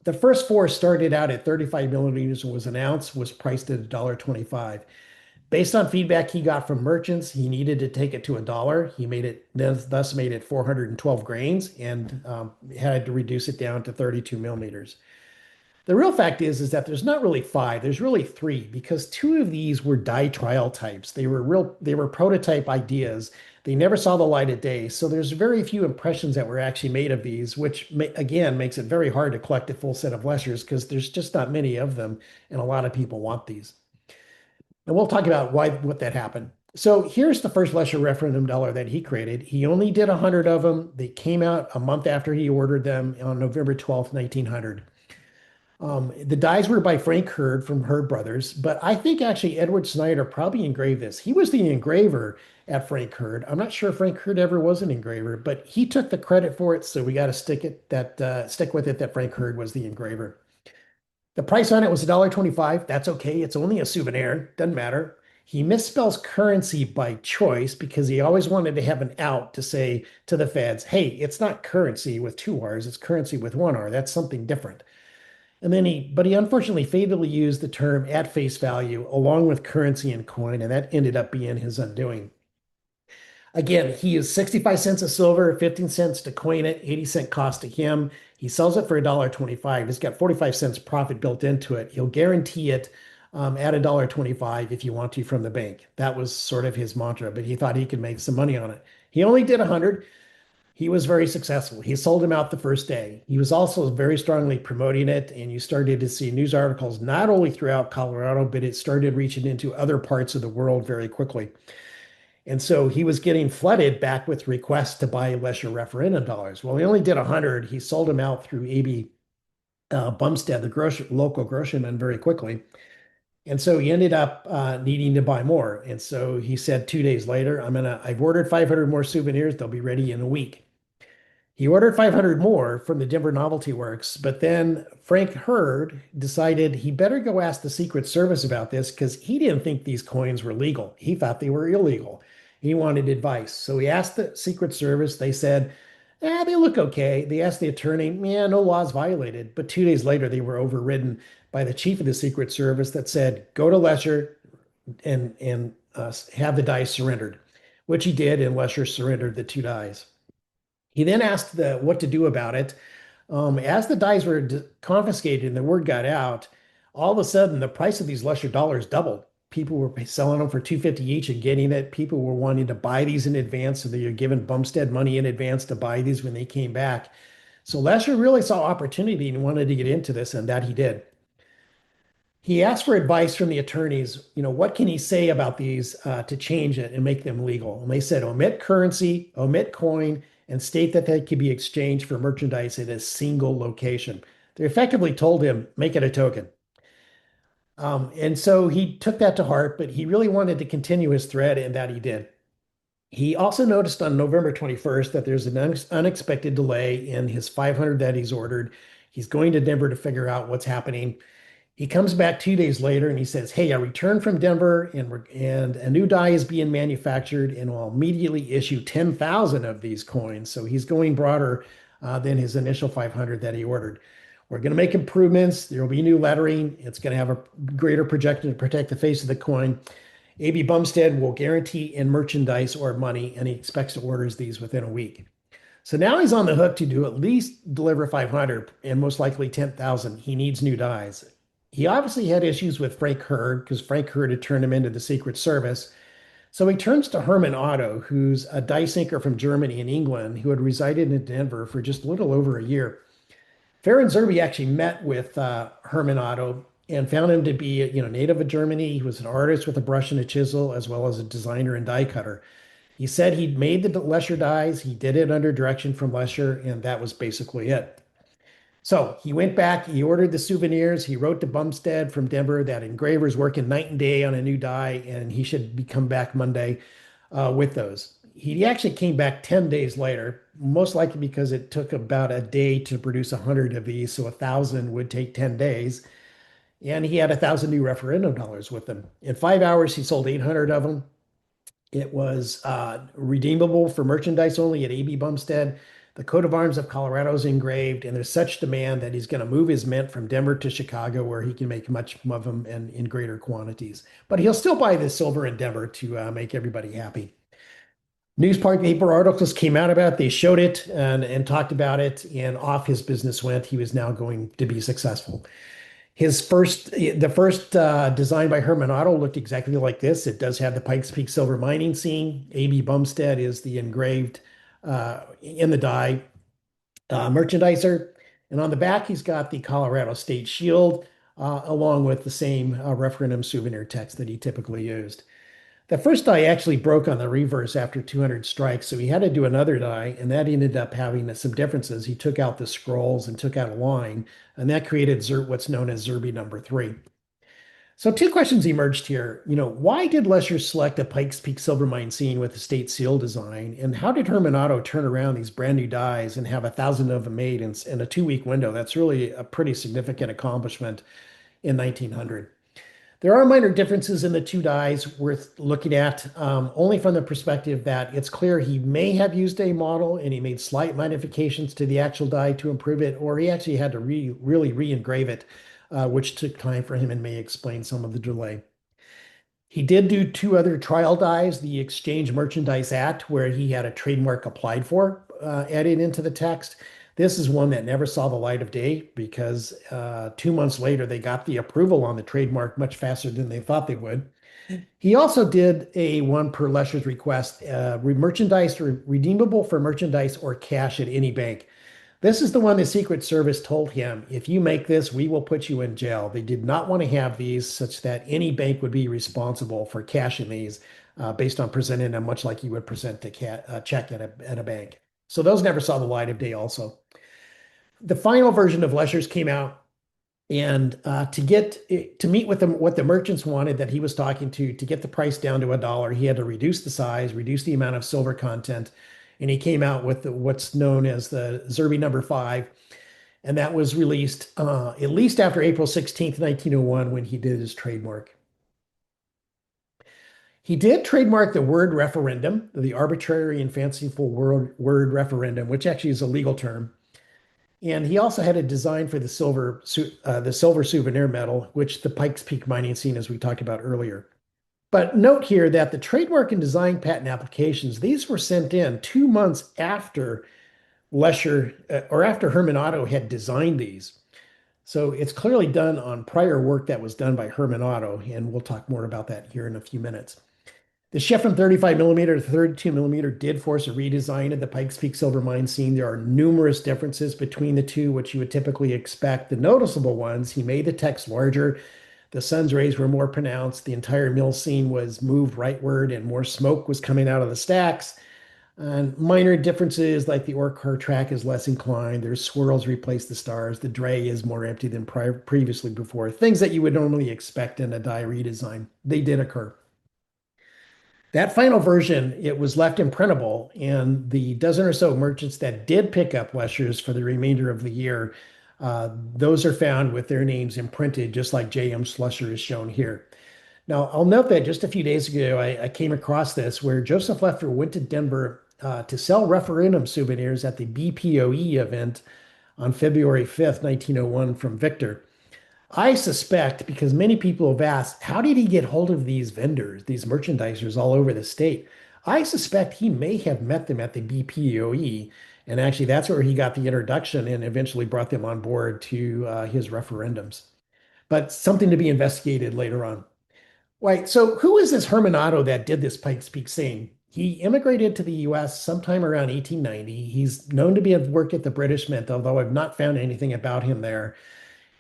The first 4 started out at 35 milliliters and was an ounce, was priced at $1.25. Based on feedback he got from merchants, he needed to take it to $1. He thus made it 412 grains and had to reduce it down to 32 millimeters. The real fact is that there's not really 5, there's really 3, because 2 of these were die trial types. They were prototype ideas. They never saw the light of day. So there's very few impressions that were actually made of these, which again makes it very hard to collect a full set of Leshers because there's just not many of them, and a lot of people want these. And we'll talk about what that happened. So here's the first Lesher referendum dollar that he created. He only did 100 of them. They came out a month after he ordered them on November 12th, 1900. The dies were by Frank Hurd from Hurd Brothers, but I think actually Edward Snyder probably engraved this. He was the engraver at Frank Hurd. I'm not sure if Frank Hurd ever was an engraver, but he took the credit for it, so we got to stick with it that Frank Hurd was the engraver. The price on it was $1.25. That's okay. It's only a souvenir. Doesn't matter. He misspells currency by choice because he always wanted to have an out to say to the feds, hey, it's not currency with two R's, it's currency with one R. That's something different. But he unfortunately fatally used the term at face value along with currency and coin, and that ended up being his undoing. Again, he used 65 cents of silver, 15 cents to coin it, 80-cent cost to him. He sells it for $1.25. He's got 45 cents profit built into it. He'll guarantee it at $1.25 if you want to from the bank. That was sort of his mantra, but he thought he could make some money on it. He only did 100. He was very successful. He sold him out the first day. He was also very strongly promoting it, and you started to see news articles not only throughout Colorado, but it started reaching into other parts of the world very quickly. And so he was getting flooded back with requests to buy Lesher referendum dollars. Well, he only did 100. He sold them out through AB Bumstead, the local groceryman, very quickly. And so he ended up needing to buy more. And so he said 2 days later, I've ordered 500 more souvenirs. They'll be ready in a week. He ordered 500 more from the Denver Novelty Works, but then Frank Hurd decided he better go ask the Secret Service about this because he didn't think these coins were legal. He thought they were illegal. He wanted advice. So he asked the Secret Service. They said, they look okay. They asked the attorney, yeah, no laws violated. But 2 days later, they were overridden by the chief of the Secret Service that said, go to Lesher and have the dice surrendered, which he did, and Lesher surrendered the two dice. He then asked what to do about it. As the dies were confiscated and the word got out, all of a sudden the price of these Lesher dollars doubled. People were selling them for $2.50 each and getting it. People were wanting to buy these in advance, so they were giving Bumstead money in advance to buy these when they came back. So Lesher really saw opportunity and wanted to get into this, and that he did. He asked for advice from the attorneys. What can he say about these to change it and make them legal? And they said, omit currency, omit coin, and state that they could be exchanged for merchandise at a single location. They effectively told him, make it a token. And so he took that to heart, but he really wanted to continue his thread, and that he did. He also noticed on November 21st that there's an unexpected delay in his 500 that he's ordered. He's going to Denver to figure out what's happening. He comes back 2 days later and he says, hey, I returned from Denver and a new die is being manufactured and will immediately issue 10,000 of these coins. So he's going broader than his initial 500 that he ordered. We're going to make improvements. There will be new lettering. It's going to have a greater projection to protect the face of the coin. AB Bumstead will guarantee in merchandise or money, and he expects to order these within a week. So now he's on the hook to do at least deliver 500 and most likely 10,000. He needs new dies. He obviously had issues with Frank Hurd because Frank Hurd had turned him into the Secret Service. So he turns to Hermann Otto, who's a dice inker from Germany and England who had resided in Denver for just a little over a year. Ferenc Zerbe actually met with Hermann Otto and found him to be, native of Germany. He was an artist with a brush and a chisel, as well as a designer and die cutter. He said he'd made the Lesher dies. He did it under direction from Lesher, and that was basically it. So he went back, he ordered the souvenirs, he wrote to Bumstead from Denver that engraver's working night and day on a new die, and he should come back Monday with those. He actually came back 10 days later, most likely because it took about a day to produce 100 of these, so 1,000 would take 10 days. And he had 1,000 new referendum dollars with him. In 5 hours, he sold 800 of them. It was redeemable for merchandise only at AB Bumstead. The coat of arms of Colorado is engraved, and there's such demand that he's going to move his mint from Denver to Chicago, where he can make much of them and in greater quantities. But he'll still buy the silver in Denver to make everybody happy. Newspaper articles came out about it. They showed it and talked about it, and off his business went. He was now going to be successful. The first design by Hermann Otto looked exactly like this. It does have the Pikes Peak silver mining scene. AB Bumstead is the engraved in the die merchandiser. And on the back, he's got the Colorado State Shield along with the same referendum souvenir text that he typically used. The first die actually broke on the reverse after 200 strikes, so he had to do another die, and that ended up having some differences. He took out the scrolls and took out a line, and that created what's known as Zerby number three. So two questions emerged here. Why did Lesher select a Pikes Peak silver mine scene with a state seal design? And how did Hermanado turn around these brand new dies and have 1,000 of them made in a 2-week window? That's really a pretty significant accomplishment in 1900. There are minor differences in the two dies worth looking at, only from the perspective that it's clear he may have used a model and he made slight modifications to the actual die to improve it, or he actually had to really re-engrave it, which took time for him and may explain some of the delay. He did do two other trial dies, the Exchange Merchandise Act, where he had a trademark applied for, added into the text. This is one that never saw the light of day because 2 months later they got the approval on the trademark much faster than they thought they would. He also did a one per Lesher's request, merchandise redeemable for merchandise or cash at any bank. This is the one the Secret Service told him, if you make this, we will put you in jail. They did not want to have these such that any bank would be responsible for cashing these based on presenting them, much like you would present a check at a bank. So those never saw the light of day also. The final version of Lesher's came out, and to meet with them, what the merchants wanted that he was talking to get the price down to $1, he had to reduce the size, reduce the amount of silver content, and he came out with what's known as the Zerby number five, and that was released at least after April 16th, 1901, when he did his trademark. He did trademark the word referendum, the arbitrary and fanciful word referendum, which actually is a legal term. And he also had a design for the silver souvenir medal, which the Pikes Peak mining scene, as we talked about earlier. But note here that the trademark and design patent applications, these were sent in 2 months after Lesher or after Hermanado had designed these. So it's clearly done on prior work that was done by Hermanado, and we'll talk more about that here in a few minutes. The shift from 35 millimeter to 32 millimeter did force a redesign of the Pikes Peak silver mine scene. There are numerous differences between the two, which you would typically expect. The noticeable ones, he made the text larger. The sun's rays were more pronounced. The entire mill scene was moved rightward and more smoke was coming out of the stacks. And minor differences like the ore car track is less inclined. There's swirls replace the stars. The dray is more empty than previously before. Things that you would normally expect in a die redesign. They did occur. That final version, it was left imprintable, and the dozen or so merchants that did pick up Lesher's for the remainder of the year, those are found with their names imprinted, just like J.M. Slusher is shown here. Now, I'll note that just a few days ago, I came across this where Joseph Leffer went to Denver to sell referendum souvenirs at the BPOE event on February 5th, 1901, from Victor. I suspect, because many people have asked, how did he get hold of these vendors, these merchandisers all over the state? I suspect he may have met them at the BPOE, and actually that's where he got the introduction and eventually brought them on board to his referendums. But something to be investigated later on. Right, so who is this Hermanado that did this Pikes Peak scene? He immigrated to the US sometime around 1890. He's known to have worked at the British Mint, although I've not found anything about him there.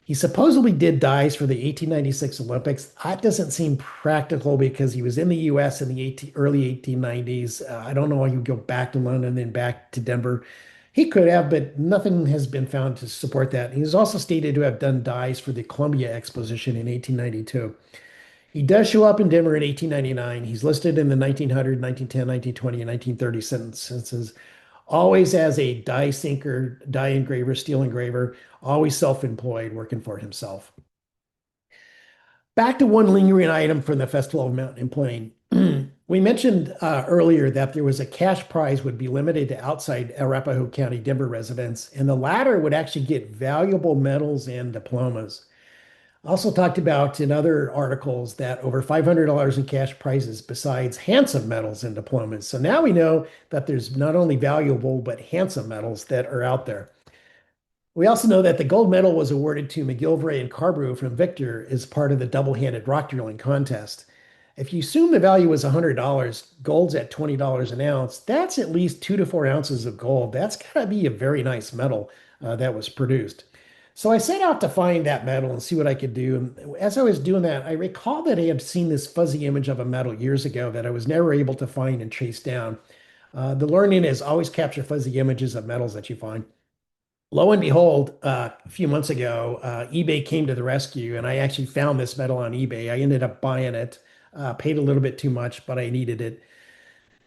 He supposedly did dies for the 1896 Olympics. That doesn't seem practical because he was in the US in the early 1890s. I don't know how you go back to London and then back to Denver. He could have, but nothing has been found to support that. He's also stated to have done dies for the Columbia Exposition in 1892. He does show up in Denver in 1899. He's listed in the 1900, 1910, 1920, and 1930 censuses, always as a die sinker, die engraver, steel engraver, always self-employed, working for himself. Back to one lingering item from the Festival of Mountain and Plain. We mentioned earlier that there was a cash prize would be limited to outside Arapahoe County, Denver residents, and the latter would actually get valuable medals and diplomas. Also talked about in other articles that over $500 in cash prizes besides handsome medals and diplomas. So now we know that there's not only valuable but handsome medals that are out there. We also know that the gold medal was awarded to McGillivray and Carberry from Victor as part of the double-handed rock drilling contest. If you assume the value was $100, gold's at $20 an ounce, that's at least 2 to 4 ounces of gold. That's got to be a very nice medal that was produced. So I set out to find that metal and see what I could do. And as I was doing that, I recall that I had seen this fuzzy image of a metal years ago that I was never able to find and trace down. The learning is always capture fuzzy images of metals that you find. Lo and behold, a few months ago, eBay came to the rescue, and I actually found this metal on eBay. I ended up buying it, paid a little bit too much, but I needed it.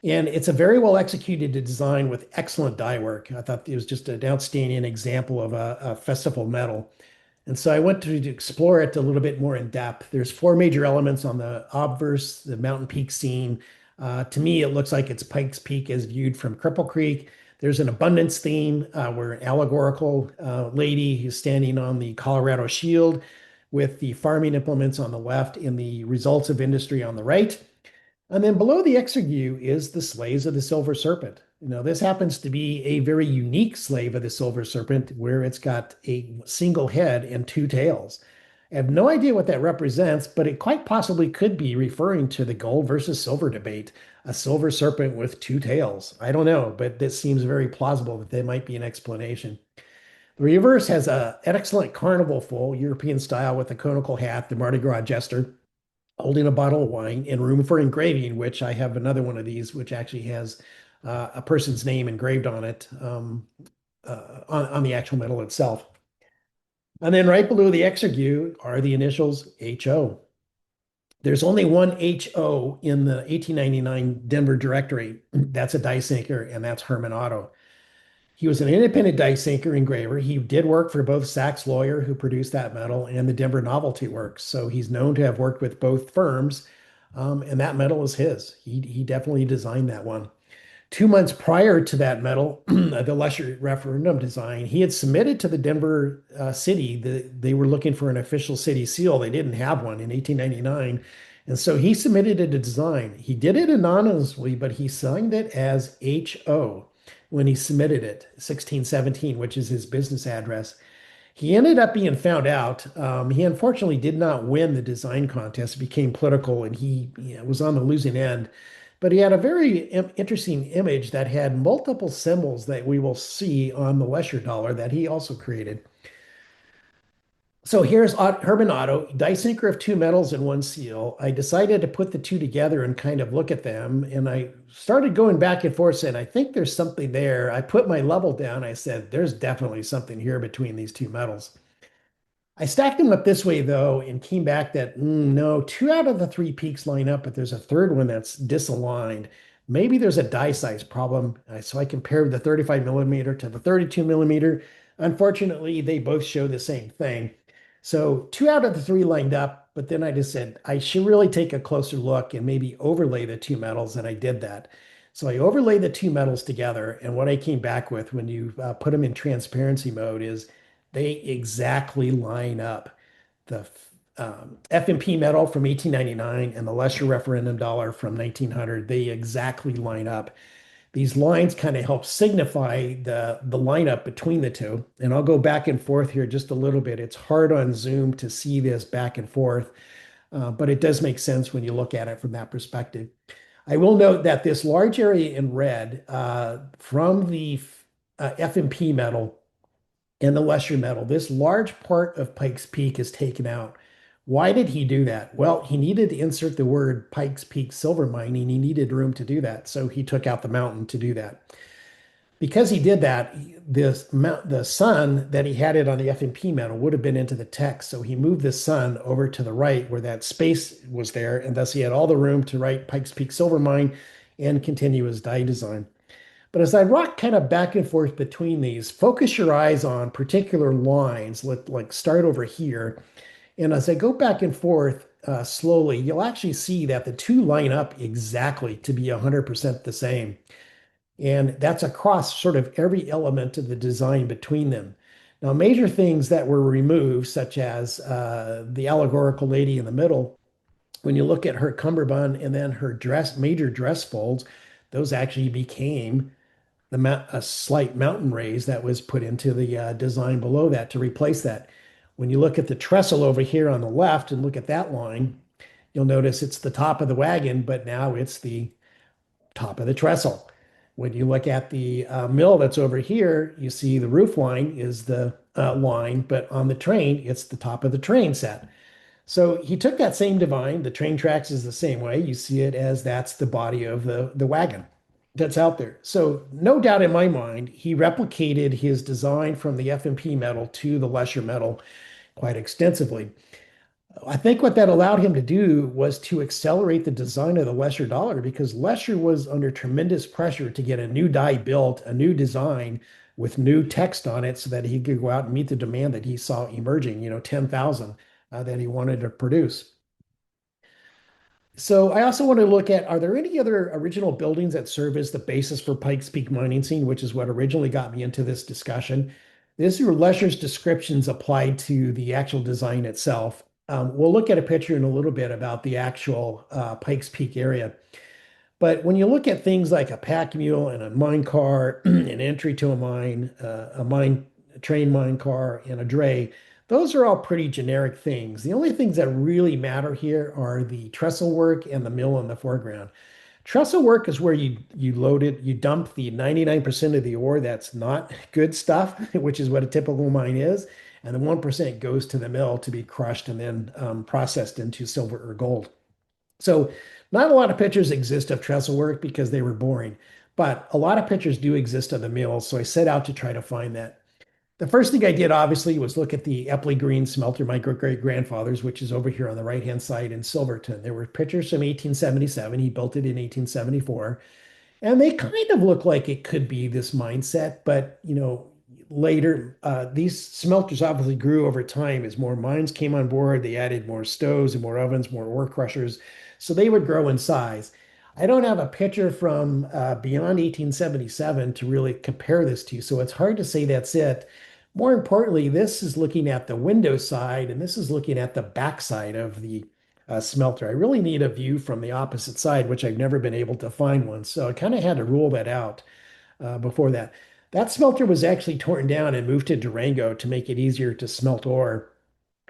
And it's a very well executed design with excellent die work. I thought it was just an outstanding example of a festival metal. And so I went to explore it a little bit more in depth. There's four major elements on the obverse, the mountain peak scene. To me, it looks like it's Pikes Peak as viewed from Cripple Creek. There's an abundance theme where an allegorical lady is standing on the Colorado Shield with the farming implements on the left and the results of industry on the right. And then below the exergue is the slaves of the silver serpent. This happens to be a very unique slave of the silver serpent where it's got a single head and two tails. I have no idea what that represents, but it quite possibly could be referring to the gold versus silver debate, a silver serpent with two tails. I don't know, but this seems very plausible that there might be an explanation. The reverse has an excellent carnival full European style with a conical hat, the Mardi Gras jester holding a bottle of wine and room for engraving, which I have another one of these, which actually has a person's name engraved on it on the actual metal itself. And then right below the exergue are the initials HO. There's only one HO in the 1899 Denver directory. That's a die sinker, and that's Herman Otto. He was an independent die sinker engraver. He did work for both Sachs Lawyer, who produced that metal, and the Denver Novelty Works. So he's known to have worked with both firms, and that metal is his. He definitely designed that one. 2 months prior to that medal, the Lesher referendum design, he had submitted to the Denver city. They were looking for an official city seal. They didn't have one in 1899. And so he submitted a design. He did it anonymously, but he signed it as HO when he submitted it, 1617, which is his business address. He ended up being found out. He unfortunately did not win the design contest. It became political, and he was on the losing end. But he had a very interesting image that had multiple symbols that we will see on the Lesher dollar that he also created. So here's Herman Otto, die sinker of two metals and one seal. I decided to put the two together and kind of look at them. And I started going back and forth saying, I think there's something there. I put my level down. I said, there's definitely something here between these two metals. I stacked them up this way though, and came back that no, two out of the three peaks line up, but there's a third one that's disaligned. Maybe there's a die size problem. So I compared the 35 millimeter to the 32 millimeter. Unfortunately, they both show the same thing. So two out of the three lined up, but then I just said I should really take a closer look and maybe overlay the two metals, and I did that. So I overlaid the two metals together, and what I came back with when you put them in transparency mode is they exactly line up. The F&P metal from 1899 and the Lesher referendum dollar from 1900, they exactly line up. These lines kind of help signify the lineup between the two. And I'll go back and forth here just a little bit. It's hard on Zoom to see this back and forth, but it does make sense when you look at it from that perspective. I will note that this large area in red from the F&P metal and the Lesher metal, this large part of Pikes Peak is taken out. Why did he do that? Well, he needed to insert the word Pikes Peak silver mining. He needed room to do that. So he took out the mountain to do that. Because he did that, the sun that he had it on the F&P metal would have been into the text. So he moved the sun over to the right where that space was there. And thus he had all the room to write Pikes Peak silver mine and continue his die design. But as I rock kind of back and forth between these, focus your eyes on particular lines, like start over here. And as I go back and forth slowly, you'll actually see that the two line up exactly to be 100% the same. And that's across sort of every element of the design between them. Now, major things that were removed, such as the allegorical lady in the middle, when you look at her cummerbund and then her major dress folds, those actually became a slight mountain raise that was put into the design below that to replace that. When you look at the trestle over here on the left and look at that line, you'll notice it's the top of the wagon, but now it's the top of the trestle. When you look at the mill that's over here, you see the roof line is the line, but on the train, it's the top of the train set. So he took that same design. The train tracks is the same way. You see it as that's the body of the wagon that's out there. So no doubt in my mind, he replicated his design from the F&P metal to the Lesher metal quite extensively. I think what that allowed him to do was to accelerate the design of the Lesher dollar because Lesher was under tremendous pressure to get a new die built, a new design with new text on it so that he could go out and meet the demand that he saw emerging, 10,000 that he wanted to produce. So I also want to look at, are there any other original buildings that serve as the basis for Pikes Peak mining scene, which is what originally got me into this discussion? These are Lesher's descriptions applied to the actual design itself. We'll look at a picture in a little bit about the actual Pikes Peak area. But when you look at things like a pack mule and a mine car, an entry to a mine, a train mine car, and a dray, those are all pretty generic things. The only things that really matter here are the trestle work and the mill in the foreground. Trestle work is where you load it, you dump the 99% of the ore that's not good stuff, which is what a typical mine is, and the 1% goes to the mill to be crushed and then processed into silver or gold. So not a lot of pictures exist of trestle work because they were boring, but a lot of pictures do exist of the mills. So I set out to try to find that. The first thing I did, obviously, was look at the Epley Green smelter, my great-grandfather's, which is over here on the right-hand side in Silverton. There were pictures from 1877. He built it in 1874. And they kind of look like it could be this mindset, but later these smelters obviously grew over time as more mines came on board. They added more stoves and more ovens, more ore crushers, so they would grow in size. I don't have a picture from beyond 1877 to really compare this to, so it's hard to say that's it. More importantly, this is looking at the window side, and this is looking at the back side of the smelter. I really need a view from the opposite side, which I've never been able to find one. So I kind of had to rule that out before that. That smelter was actually torn down and moved to Durango to make it easier to smelt ore.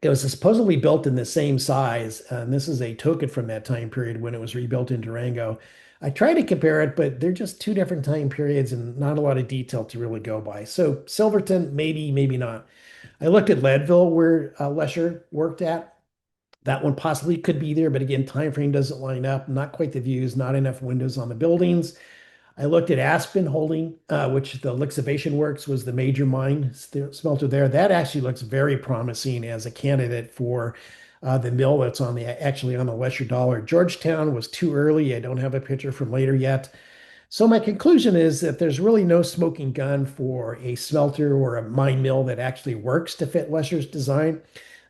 It was supposedly built in the same size, and this is a token from that time period when it was rebuilt in Durango. I tried to compare it, but they're just two different time periods and not a lot of detail to really go by. So Silverton, maybe, maybe not. I looked at Leadville where Lesher worked at. That one possibly could be there, but again, time frame doesn't line up. Not quite the views, not enough windows on the buildings. I looked at Aspen Holding, which the Lixivation Works was the major mine smelter there. That actually looks very promising as a candidate for the mill that's actually on the Lesher dollar. Georgetown was too early. I don't have a picture from later yet. So my conclusion is that there's really no smoking gun for a smelter or a mine mill that actually works to fit Lesher's design.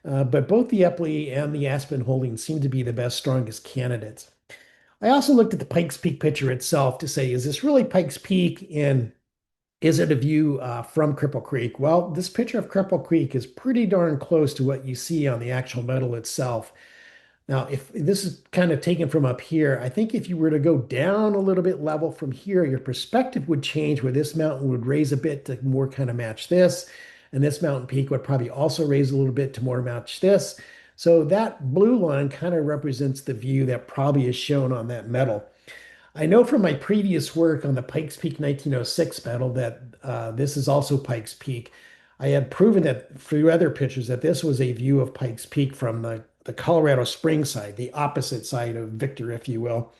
But both the Epley and the Aspen Holdings seem to be the best, strongest candidates. I also looked at the Pikes Peak picture itself to say, is this really Pikes Peak and is it a view from Cripple Creek? Well, this picture of Cripple Creek is pretty darn close to what you see on the actual metal itself. Now, if this is kind of taken from up here, I think if you were to go down a little bit level from here, your perspective would change where this mountain would raise a bit to more kind of match this. And this mountain peak would probably also raise a little bit to more match this. So that blue line kind of represents the view that probably is shown on that metal. I know from my previous work on the Pikes Peak 1906 metal that this is also Pikes Peak. I had proven that through other pictures that this was a view of Pikes Peak from the Colorado Springs side, the opposite side of Victor, if you will.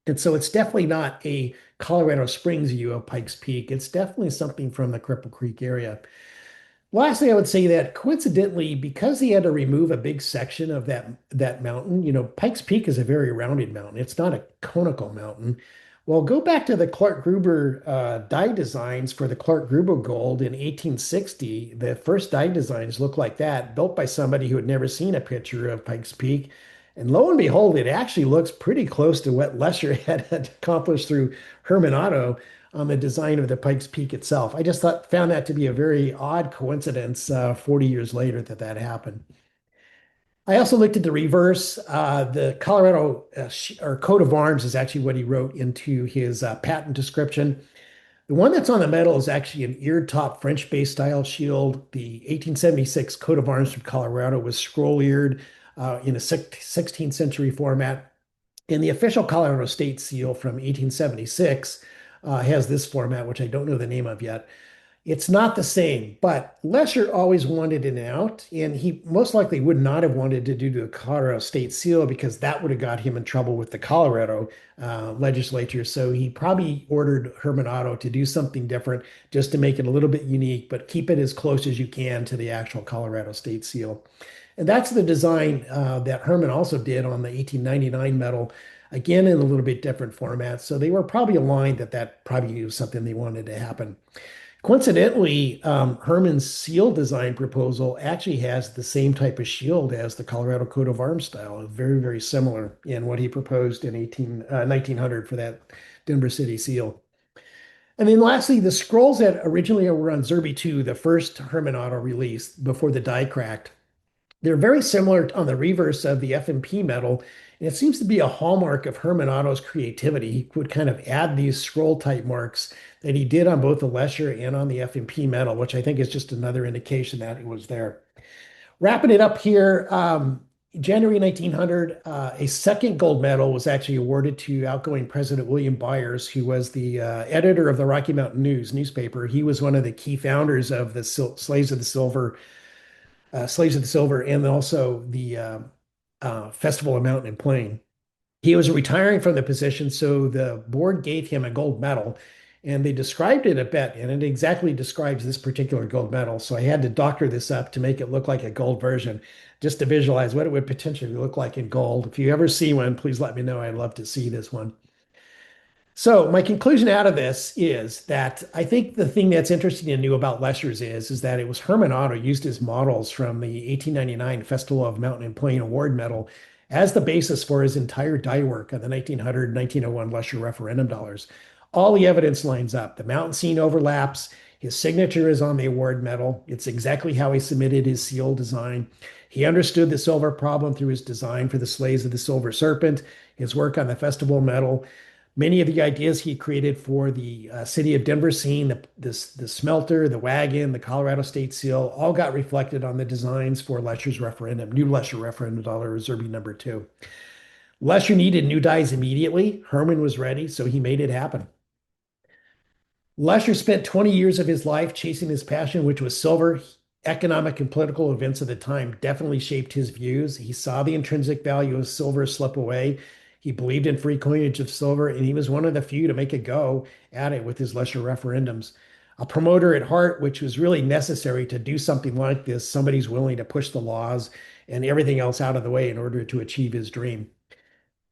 And so it's definitely not a Colorado Springs view of Pikes Peak. It's definitely something from the Cripple Creek area. Lastly, I would say that coincidentally, because he had to remove a big section of that mountain, Pikes Peak is a very rounded mountain. It's not a conical mountain. Well, go back to the Clark Gruber die designs for the Clark Gruber gold in 1860. The first die designs look like that, built by somebody who had never seen a picture of Pikes Peak. And lo and behold, it actually looks pretty close to what Lesher had accomplished through Herman Otto on the design of the Pikes Peak itself. I just found that to be a very odd coincidence 40 years later that happened. I also looked at the reverse. The Colorado or coat of arms is actually what he wrote into his patent description. The one that's on the medal is actually an ear top French base style shield. The 1876 coat of arms from Colorado was scroll eared in a 16th century format. And the official Colorado state seal from 1876 has this format, which I don't know the name of yet. It's not the same, but Lesher always wanted an out, and he most likely would not have wanted to do the Colorado State Seal because that would have got him in trouble with the Colorado legislature. So he probably ordered Herman Otto to do something different just to make it a little bit unique, but keep it as close as you can to the actual Colorado State Seal. And that's the design that Herman also did on the 1899 medal, again in a little bit different format. So they were probably aligned that that probably was something they wanted to happen. Coincidentally, Herman's seal design proposal actually has the same type of shield as the Colorado coat of arms style, very, very similar in what he proposed in 1900 for that Denver City seal. And then lastly, the scrolls that originally were on Zerby 2, the first Herman Auto release before the die cracked, they're very similar on the reverse of the FMP medal. And it seems to be a hallmark of Herman Otto's creativity. He would kind of add these scroll type marks that he did on both the Lesher and on the FMP medal, which I think is just another indication that it was there. Wrapping it up here, January 1900, a second gold medal was actually awarded to outgoing President William Byers, who was the editor of the Rocky Mountain News newspaper. He was one of the key founders of the Slaves of the Silver, and also the Festival of Mountain and Plain. He was retiring from the position, so the board gave him a gold medal, and they described it a bit, and it exactly describes this particular gold medal. So I had to doctor this up to make it look like a gold version, just to visualize what it would potentially look like in gold. If you ever see one, please let me know. I'd love to see this one. So my conclusion out of this is that I think the thing that's interesting and new about Lesher's is that it was Herman Otto used as models from the 1899 Festival of Mountain and Plain Award medal as the basis for his entire die work on the 1900, 1901 Lesher referendum dollars. All the evidence lines up. The mountain scene overlaps. His signature is on the award medal. It's exactly how he submitted his seal design. He understood the silver problem through his design for the Slaves of the Silver Serpent, his work on the festival medal. Many of the ideas he created for the city of Denver scene, the smelter, the wagon, the Colorado State Seal, all got reflected on the designs for Lesher's referendum, new Lesher referendum dollar Reserve number 2. Lesher needed new dies immediately. Herman was ready, so he made it happen. Lesher spent 20 years of his life chasing his passion, which was silver. Economic and political events of the time definitely shaped his views. He saw the intrinsic value of silver slip away. He believed in free coinage of silver, and he was one of the few to make a go at it with his Lesher referendums. A promoter at heart, which was really necessary to do something like this. Somebody's willing to push the laws and everything else out of the way in order to achieve his dream.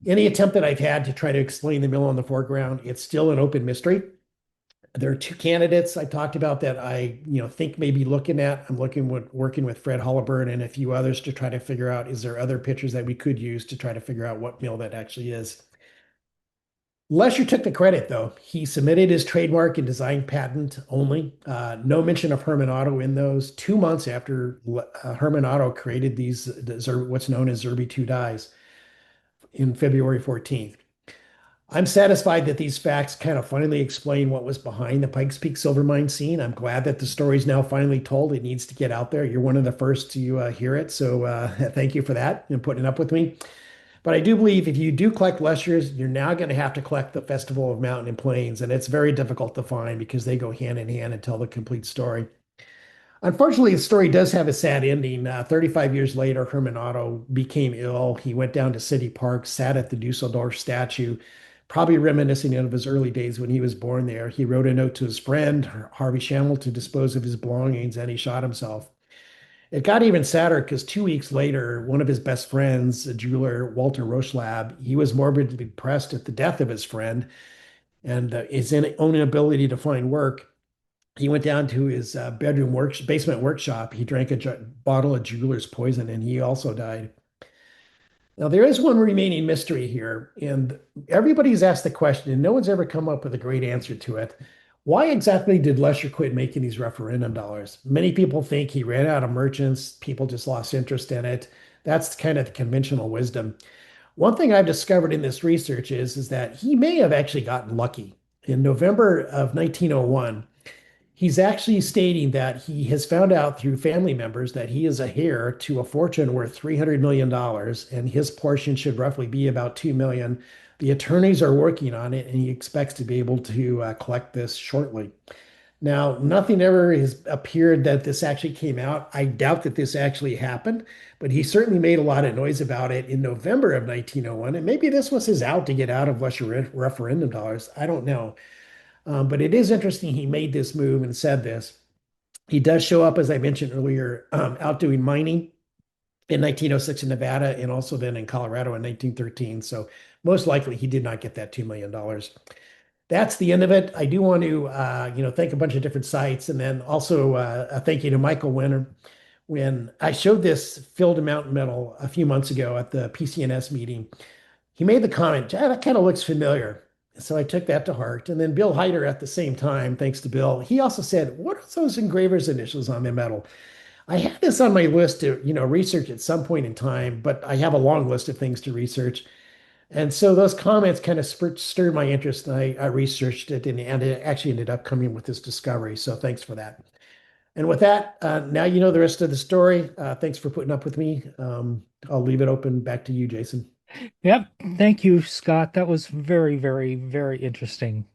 Any attempt that I've had to try to explain the mill on the foreground, it's still an open mystery. There are two candidates I talked about that I, think maybe looking at. I'm working with Fred Holliburn and a few others to try to figure out, is there other pictures that we could use to try to figure out what mill that actually is. Lesher took the credit, though. He submitted his trademark and design patent only. No mention of Herman Otto in those. 2 months after Herman Otto created these, what's known as Zerby 2 dies in February 14th. I'm satisfied that these facts kind of finally explain what was behind the Pikes Peak silver mine scene. I'm glad that the story is now finally told. It needs to get out there. You're one of the first to hear it. So thank you for that and putting up with me. But I do believe if you do collect Leshers, you're now going to have to collect the Festival of Mountain and Plains. And it's very difficult to find because they go hand in hand and tell the complete story. Unfortunately, the story does have a sad ending. 35 years later, Herman Otto became ill. He went down to City Park, sat at the Dusseldorf statue, probably reminiscing of his early days when he was born there. He wrote a note to his friend, Harvey Schammel, to dispose of his belongings, and he shot himself. It got even sadder because 2 weeks later, one of his best friends, a jeweler, Walter Rochlab, he was morbidly depressed at the death of his friend and his own inability to find work. He went down to his basement workshop. He drank a bottle of jeweler's poison, and he also died. Now, there is one remaining mystery here, and everybody's asked the question, and no one's ever come up with a great answer to it. Why exactly did Lesher quit making these referendum dollars? Many people think he ran out of merchants, people just lost interest in it. That's kind of the conventional wisdom. One thing I've discovered in this research is that he may have actually gotten lucky. In November of 1901, he's actually stating that he has found out through family members that he is a heir to a fortune worth $300 million, and his portion should roughly be about $2 million. The attorneys are working on it, and he expects to be able to collect this shortly. Now, nothing ever has appeared that this actually came out. I doubt that this actually happened, but he certainly made a lot of noise about it in November of 1901. And maybe this was his out to get out of Lesher referendum dollars. I don't know. But it is interesting he made this move and said this. He does show up, as I mentioned earlier, out doing mining in 1906 in Nevada and also then in Colorado in 1913. So most likely he did not get that $2 million. That's the end of it. I do want to, thank a bunch of different sites, and then also a thank you to Michael Winter. When I showed this Field and Mountain Medal a few months ago at the PCNS meeting, he made the comment, that kind of looks familiar. So I took that to heart. And then Bill Hyder at the same time, thanks to Bill, he also said, what are those engravers initials on the medal? I had this on my list to, research at some point in time, but I have a long list of things to research. And so those comments kind of stirred my interest, and I researched it, and it actually ended up coming with this discovery. So thanks for that. And with that, now you know the rest of the story. Thanks for putting up with me. I'll leave it open back to you, Jason. Yep. Thank you, Scott. That was very, very, very interesting.